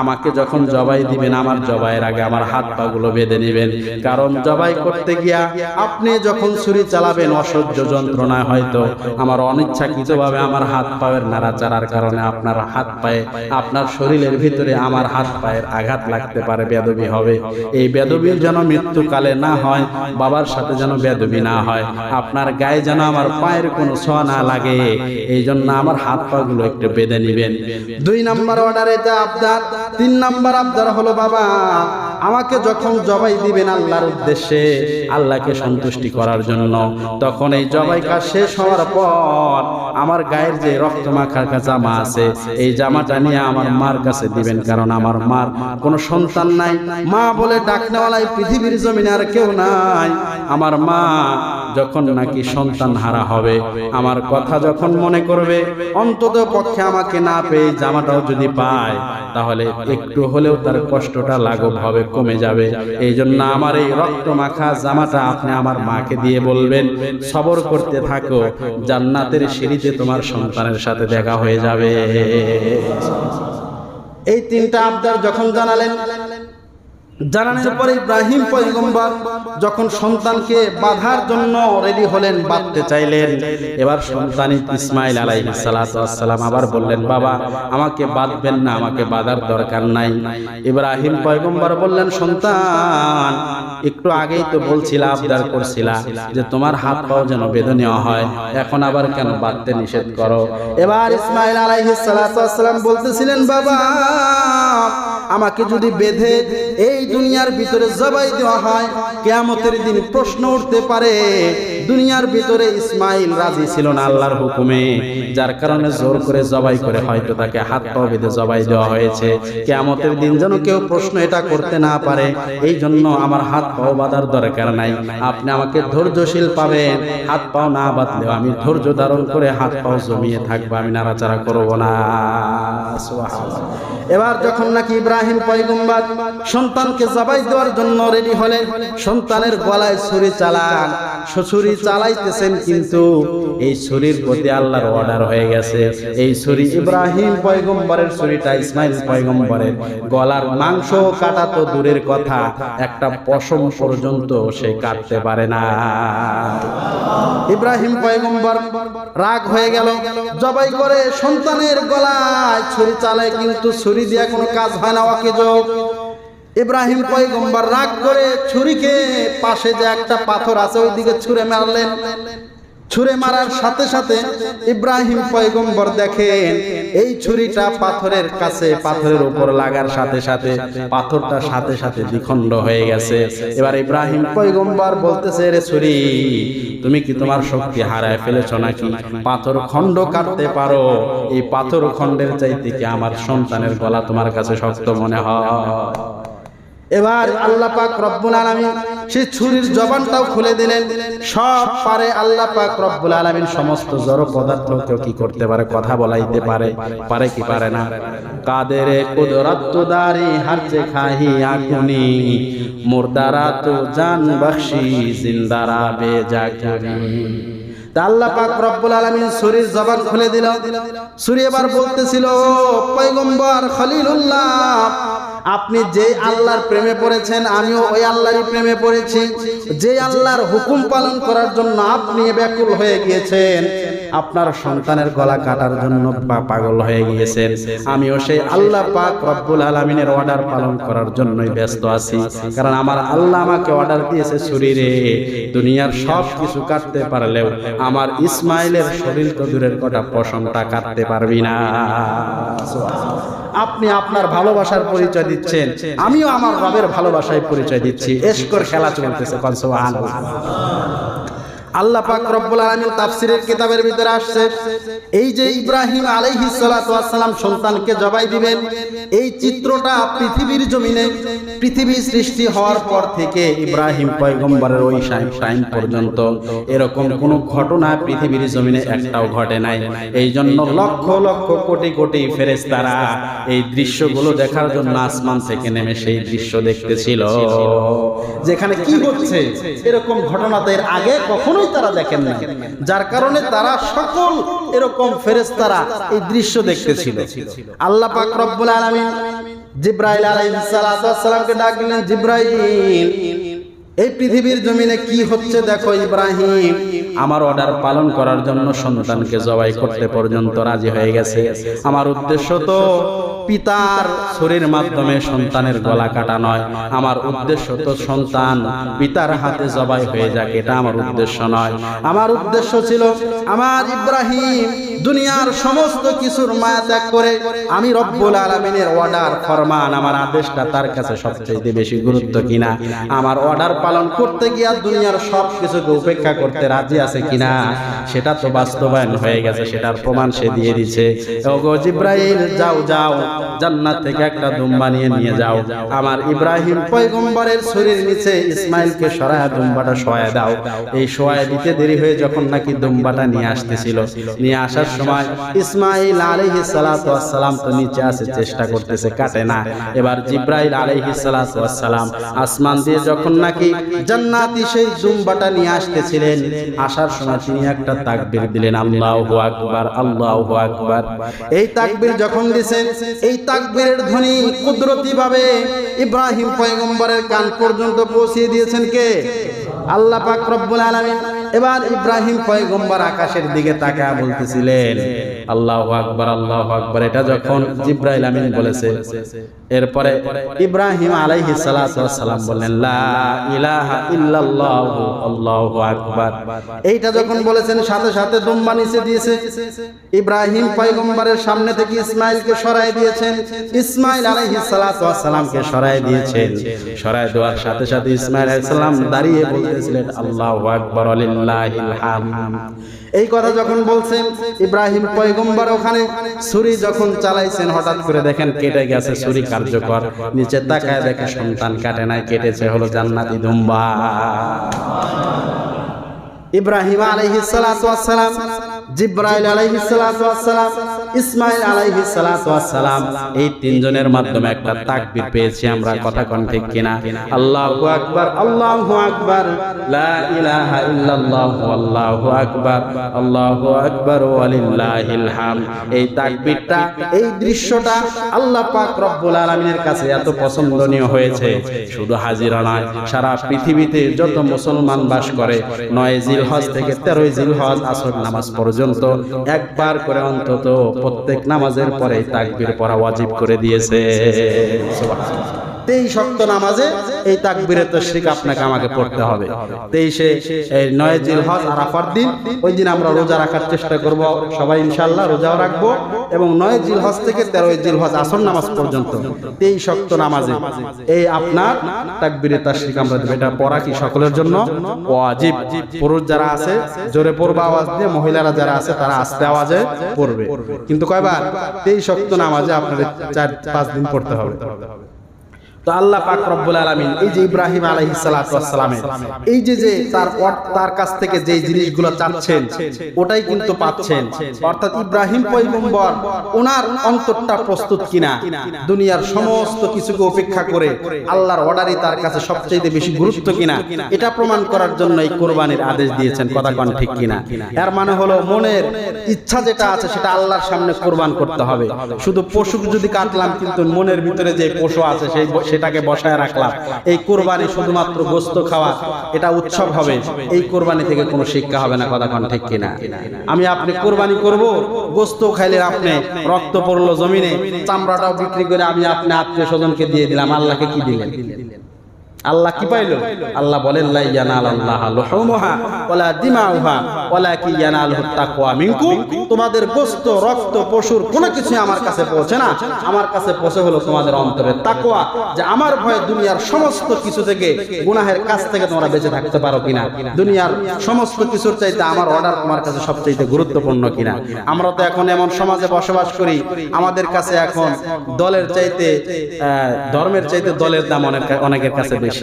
আমাকে যখন জবাই দিবেন, আমার জবাইয়ের আগে আমার হাত পা গুলো বেঁধে নেবেন। কারণ জবাই করতে গিয়া আপনি যখন ছুরি চালাবেন, অসহ্য যন্ত্রণা হয়তো আমার অনিচ্ছাকৃতভাবে আমার হাত পায়ের নাড়াচাড়ার কারণে আপনার হাত পায়ে, আপনার শরীরের ভিতরে আমার হাত পায়ের আঘাত লাগতে পারে, বেয়াদবি হবে। এই বেয়াদবি যেন মৃত্যুকালে না হয়, বাবার সাথে যেন বেয়াদবি না হয়, আপনার গায়ে যেন আমার পায়ের কোনো ছোঁয়া না লাগে, এই জন্য আমার হাত পা গুলো একটু বেঁধে নেবেন। 2 নাম্বার অর্ডার এটা আবদার। 3 নাম্বার আবদার হলো, বাবা আমাকে যখন জবাই দিবেন আল্লাহর উদ্দেশ্যে, আল্লাহকে সন্তুষ্টি করার জন্য, তখন এই জবাই কাজ শেষ হওয়ার পর আমার গায়ের যে রক্ত মাখা জামা আছে, এই জামাটা নিয়ে আমার মার কাছে দিবেন। কারণ আমার মার কোনো সন্তান নাই, মা বলে ডাকনেওয়ালা পৃথিবীর জমিনে আর কেউ নাই। আমার মা যখন নাকি সন্তান হারা হবে, আমার কথা যখন মনে করবে, অন্তত পক্ষে আমাকে না পেয়ে জামাটাও যদি পায়, তাহলে একটু হলেও তার কষ্টটা লাঘব হবে, কমে যাবে। এই জন্য আমার এই রক্ত মাখা জামাটা আপনি আমার মাকে দিয়ে বলবেন, সবর করতে থাকো, জান্নাতের সিঁড়িতে তোমার সন্তানের সাথে দেখা হয়ে যাবে। এই 3টা আবদার যখন জানানোর পরে ইব্রাহিম পয়গম্বর যখন সন্তানকে বাঁধার জন্য রেডি হলেন, বাঁধতে চাইলেন, এবার সন্তান ইসমাইল আলাইহিস সালাতু ওয়াস সালাম আবার বললেন, বাবা আমাকে বাঁধবেন না, আমাকে বাঁধার দরকার নাই। ইব্রাহিম পয়গম্বর বললেন, সন্তান একটু আগেই তো বলছিলা, আবদার করছিলা যে তোমার হাত পাও যেন বেঁধে নেওয়া হয়, এখন আবার কেন বাঁধতে নিষেধ করো? এবার ইসমাইল আলাইহিস সালাতু ওয়াস সালাম বলতেছিলেন, বাবা আমাকে যদি বেঁধে এই দুনিয়ার ভিতরে জবাই দেওয়া হয়, কিয়ামতের দিন প্রশ্ন উঠতে পারে। দুনিয়ার ভিতরে ইসমাইল রাজি ছিল না আল্লাহর হুকুমে, যার কারণে জোর করে জবাই করে হয়তো তাকে হাত পা বেঁধে জবাই দেওয়া হয়েছে। কিয়ামতের দিন যেন কেউ প্রশ্ন এটা করতে না পারে, এই জন্য আমার হাত পাও বাঁধার দরকার নাই। আপনি আমাকে ধৈর্যশীল পাবেন, হাত পাও না বাঁধলেও আমি ধৈর্য ধারণ করে হাত পাও জমিয়ে থাকবো, আমি নাড়াচাড়া করবো না। সুবহানাল্লাহ। এবার যখন নাকি ইব্রাহিম পয়গম্বর সন্তানকে জবাই দেওয়ার জন্য রেডি হলেন, সন্তানের গলায় ছুরি চালান, ছুরি চালাইতেছেন, কিন্তু এই ছুরির প্রতি আল্লাহর অর্ডার হয়ে গেছে। এই ছুরি ইব্রাহিম পয়গম্বরের ছুরিটা ইসমাইল পয়গম্বরের গলার মাংস কাটা তো দূরের কথা, একটা পশম পর্যন্ত সে কাটতে পারে না। ইব্রাহিম পয়গম্বর রাগ হয়ে গেল, জবাই করে সন্তানের গলায় ছুরি চালায়, কিন্তু ছুরি দিয়ে কোনো কাজ হয় না, অকেজো। ইব্রাহিম পয়গম্বর রাগ করে ছুরিকে পাশে যে একটা পাথর আছে ওই দিকে ছুঁড়ে মারলেন। ছুঁড়ে মারার সাথে সাথে ইব্রাহিম পয়গম্বর দেখেন এই ছুরিটা পাথরের কাছে, পাথরের উপর লাগার সাথে সাথে পাথরটা সাথে সাথে দ্বিখণ্ড হয়ে গেছে। এবার ইব্রাহিম পয়গম্বর বলতেছে, রে ছুরি, তুমি কি তোমার শক্তি হারায় ফেলেছো নাকি? পাথর খণ্ড কাটতে পারো, এই পাথর খণ্ডের চাইতে কি আমার সন্তানের গলা তোমার কাছে শক্ত মনে হয়? এবার আল্লাহ পাক রব্বুল আলামিন সেই ছুরির জবানটাও খুলে দিলেন। সব পারে আল্লাহ পাক রব্বুল আলামিন সমস্ত জড় পদার্থকে কি করতে পারে? কথা বলাইতে পারে। পারে কি পারে না? কাদেরে কুদরত দারি হারজে খাহি আকুনি মুর্দারা তো জান বখশি জিন্দারা বেজাকুনি। আল্লাহ পাক রব্বুল আলামিন ছুরির জবান খুলে দিল। ছুরি এবার বলতেছিল, পয়গম্বর খলিলুল্লাহ, আপনি যে আল্লাহর প্রেমে পড়েছেন আমিও ওই আল্লাহরই প্রেমে পড়েছি। যে আল্লাহর হুকুম পালন করার জন্য আপনি ব্যাকুল হয়ে গিয়েছেন, আপনার সন্তানের গলা কাটার জন্য পাগল হয়ে গিয়েছেন, আমিও সেই আল্লাহ পাক রব্বুল আলামিনের অর্ডার পালন করার জন্যই ব্যস্ত আছি। কারণ আমার আল্লাহ আমাকে অর্ডার দিয়েছে, ছুরিরে দুনিয়ার সব কিছু কাটতে পারলেও আমার ইসমাইলের শরীর তো দূরের কথা, পশমটা কাটতে পারবি না। আপনি আপনার ভালোবাসার পরিচয় দিচ্ছেন, আমিও আমার রবের ভালোবাসায় পরিচয় দিচ্ছি। এশকর খেলা চলতেছে। সুবহানাল্লাহ। আল্লাহ পাক রব্বুল আলামিন তাফসীরের কিতাবের ভিতরে আসছে, এই যে ইব্রাহিম আলাইহিস সালাতু ওয়াস সালাম সন্তানকে জবাই দিবেন, এই চিত্রটা পৃথিবীর জমিনে, পৃথিবী সৃষ্টি হওয়ার পর থেকে ইব্রাহিম পয়গম্বরের ওই টাইম পর্যন্ত এরকম কোনো ঘটনা পৃথিবীর জমিনে একটাও ঘটে নাই। এই জন্য লক্ষ লক্ষ কোটি কোটি ফেরেশতারা এই দৃশ্যগুলো দেখার জন্য আসমান থেকে নেমে সেই দৃশ্য দেখতেছিল। যেখানে কি হচ্ছে এরকম ঘটনা তো এর আগে কখনোই তারা দেখেন না, যার কারণে তারা সকল এরকম ফেরেশতারা এই দৃশ্য দেখতেছিল। আল্লাহ পাক রব্বুল আলামিন জিবরাইল আলাইহিস সালাতু ওয়াস সালামকে ডাকলেন, জিবরাইল, এই পৃথিবীর জমিনে কি হচ্ছে দেখো। ইব্রাহিম আমার অর্ডার পালন করার জন্য সন্তানকে জবাই করতে পর্যন্ত রাজি হয়ে গেছে। আমার উদ্দেশ্য তো পিতার ছুরির মাধ্যমে সন্তানের গলা কাটা নয়, আমার উদ্দেশ্য তো সন্তান পিতার হাতে জবাই হয়ে যাক, এটা আমার উদ্দেশ্য নয়। আমার উদ্দেশ্য ছিল আমার ইব্রাহিম দুনিয়ার সমস্ত কিছুর মায়া ত্যাগ করে আমি রব্বুল আলামিনের অর্ডার ফরমান, আমার আদেশটা তার কাছে সবচেয়ে বেশি গুরুত্ব কিনা, আমার অর্ডার পালন করতে গিয়ে দুনিয়ার সব কিছুকে উপেক্ষা করতে রাজি আছে কিনা, সেটা তো বাস্তবায়ন হয়ে গেছে, সেটার প্রমাণ সে দিয়ে দিয়েছে। ওগো জিবরাইল, যাও যাও, জান্নাত থেকে একটা দুম্বা নিয়ে যাও, আমার ইব্রাহিম পয়গম্বরের শরীর নিচে ইসমাইলকে সরায়া দুম্বাটা শোয়া দাও। এই শোয়া দিতে দেরি হয়ে যখন নাকি দুম্বাটা নিয়ে আসতেছিল, নিয়ে আসার সময় ইসমাইল আলাইহিস সালাতু ওয়াস সালাম তো নিচে আসে, চেষ্টা করতেছে, কাটে না। এবার জিবরাইল আলাইহিস সালাতু ওয়াস সালাম আসমান দিয়ে যখন নাকি জান্নাতি সেই দুম্বাটা নিয়ে আসতেছিলেন, আসার সময় তিনি একটা তাকবীর দিলেন, আল্লাহু আকবার, আল্লাহু আকবার। এই তাকবীর যখন দিয়েছেন, এই তাকবীরের ধ্বনি কুদরতি ভাবে ইব্রাহিম পয়গম্বরের কান পর্যন্ত পৌঁছে দিয়েছেন কে? আল্লাহ পাক রব্বুল আলামিন। এবার ইব্রাহিম পয়গম্বর আকাশের দিকে তাকায় বলতেছিলেন আল্লাহু আকবার, আল্লাহু আকবার। এটা যখন জিবরাইল আমিন বলেছে, এরপরে ইব্রাহিম আলাইহিস সালাতু ওয়াস সালাম বললেন লা ইলাহা ইল্লাল্লাহু আল্লাহু আকবার। এইটা যখন বলেছেন সাথে সাথে দুম্বা নিচে দিয়েছে, ইব্রাহিম পয়গম্বরের সামনে থেকে ইসমাইলকে সরায় দিয়েছেন, ইসমাইল আলাইহিস সালাতু ওয়াস সালামকে সরায় দিয়েছেন। সরায় দেওয়ার সাথে সাথে ইসমাইল আলাইহিস সালাম দাঁড়িয়ে বলতেছিলেন আল্লাহু আকবার লিল্লাহিল হামদ। এই কথা যখন বলছেন, ইব্রাহিম পয়গম্বর ওখানে ছুরি যখন চালাইছেন, হঠাৎ করে দেখেন কেটে গেছে ছুরি কার্যকর। নিচে তাকায় দেখে সন্তান কাটে নাই, কেটেছে হলো জান্নাতি দুম্বা। ইব্রাহিম আলাইহিস সালাতু ওয়াস সালাম, জিবরাইল আলাইহিস সালাতু ওয়াস সালাম ইসমাঈল আলাইহিস সালাতু ওয়াস সালাম, এই তিনজনের মাধ্যমে একটা তাকবীর পেয়েছি আমরা। কথা কোন ঠিক কিনা? আল্লাহু আকবার, আল্লাহু আকবার, লা ইলাহা ইল্লাল্লাহু আল্লাহু আকবার, আল্লাহু আকবার ওয়া লিল্লাহিল হামদ। এই তাকবীরটা, এই দৃশ্যটা আল্লাহ পাক রব্বুল আলামিনের কাছে এত পছন্দনীয় হয়েছে, শুধু হাজিরা নয়, সারা পৃথিবীতে যত মুসলমান বাস করে 9 জিলহজ থেকে 13 জিলহজ আসর নামাজ পর্যন্ত একবার করে অন্তত প্রত্যেক নামাজের পরে তাকবীর পড়া ওয়াজিব করে দিয়েছে। সুবহানাল্লাহ। 23 ওয়াক্ত নামাজে এই তাকবীরে তাশরিক আপনাকে আমাকে পড়তে হবে। 9 জিলহজ আরাফার দিন, ওই দিন আমরা রোজা রাখার চেষ্টা করব সবাই ইনশাআল্লাহ, রোজাও রাখবো। এবং 9 জিলহজ থেকে 13 জিলহজ আসর নামাজ পর্যন্ত 23 ওয়াক্ত নামাজে এই আপনার তাকবীরে তাশরিক আমরা দেব। এটা পড়া কি সকলের জন্য ওয়াজিব। পুরুষ যারা আছে জোরে পড়বে আওয়াজ দিয়ে, মহিলারা যারা আছে তারা আস্তে আওয়াজে পড়বে। কিন্তু কয়বার? 23 ওয়াক্ত নামাজে আপনাদের 4-5 দিন পড়তে হবে। তো আল্লাহ পাক রব্বুল আলামিন এই যে ইব্রাহিম আলাইহিস সালাতু ওয়াস সালামের এই যে তার কাছ থেকে যে জিনিসগুলো চাচ্ছেন ওটাই কিন্তু পাচ্ছেন। অর্থাৎ ইব্রাহিম পয়গম্বর ওনার অন্তরটা প্রস্তুত কিনা, দুনিয়ার সমস্ত কিছুকে উপেক্ষা করে আল্লাহর অর্ডারই তার কাছে সবচেয়ে বেশি গুরুত্ব কিনা, এটা প্রমাণ করার জন্য এই কুরবানির আদেশ দিয়েছেন। কথা কোন ঠিক কিনা? এর মানে হলো মনের ইচ্ছা যেটা আছে সেটা আল্লাহর সামনে কুরবান করতে হবে। শুধু পশু যদি কাটলাম কিন্তু মনের ভিতরে যে পশু আছে সেটাকে বসায় রাখলাম, এই কুরবানি শুধুমাত্র গোশত খাওয়া, এটা উৎসব হবে, এই কুরবানি থেকে কোনো শিক্ষা হবে না। কথা কোন ঠিক কিনা? আমি আপনি কুরবানি করব, গোশত খাইলে আপনি রক্ত পড়লো জমিনে, চামড়াটাও বিক্রি করে আমি আপনি আত্মীয় স্বজনকে দিয়ে দিলাম, আল্লাহকে কি দিলেন? আল্লাহ কি পাইলো? আল্লাহ বলেন লা ইয়ানালাল্লাহু লুহুমুহা ওয়ালা দিমাউহা ওয়ালাকিন ইয়ানালুহুত তাকওয়া মিনকুম। তোমাদের গোশত রক্ত পশুর কোনো কিছু আমার কাছে পৌঁছে না, আমার কাছে পৌঁছে হলো তোমাদের অন্তরের তাকওয়া, যে আমার ভয়ে দুনিয়ার সমস্ত কিছু থেকে, গুনাহের কাছ থেকে তোমরা বেঁচে থাকতে পারো কিনা, দুনিয়ার সমস্ত কিছুর চাইতে আমার অর্ডার তোমার কাছে সবচেয়ে গুরুত্বপূর্ণ কিনা। আমরা তো এখন এমন সমাজে বসবাস করি, আমাদের কাছে এখন দলের চাইতে ধর্মের চাইতে দলের দাম অনেকের কাছে বেশি,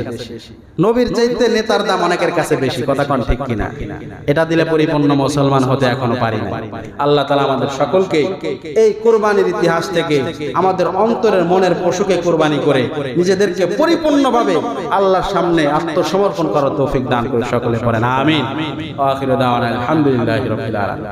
নবীর চাইতে নেতার দাম অনেকের কাছে বেশি। কথা কোন ঠিক কিনা? এটা দিলে পরিপূর্ণ মুসলমান হতে এখনো পারি না। আল্লাহ তাআলা আমাদের সকলকে এই কুরবানির ইতিহাস থেকে আমাদের অন্তরের মনের পশুকে কুরবানি করে নিজেদেরকে পরিপূর্ণভাবে আল্লাহর সামনে আত্মসমর্পণ করার তৌফিক দান করে। সকলে পড়েন আমিন। আখিরু দাওয়ানা আলহামদুলিল্লাহি রাব্বিল আলামিন।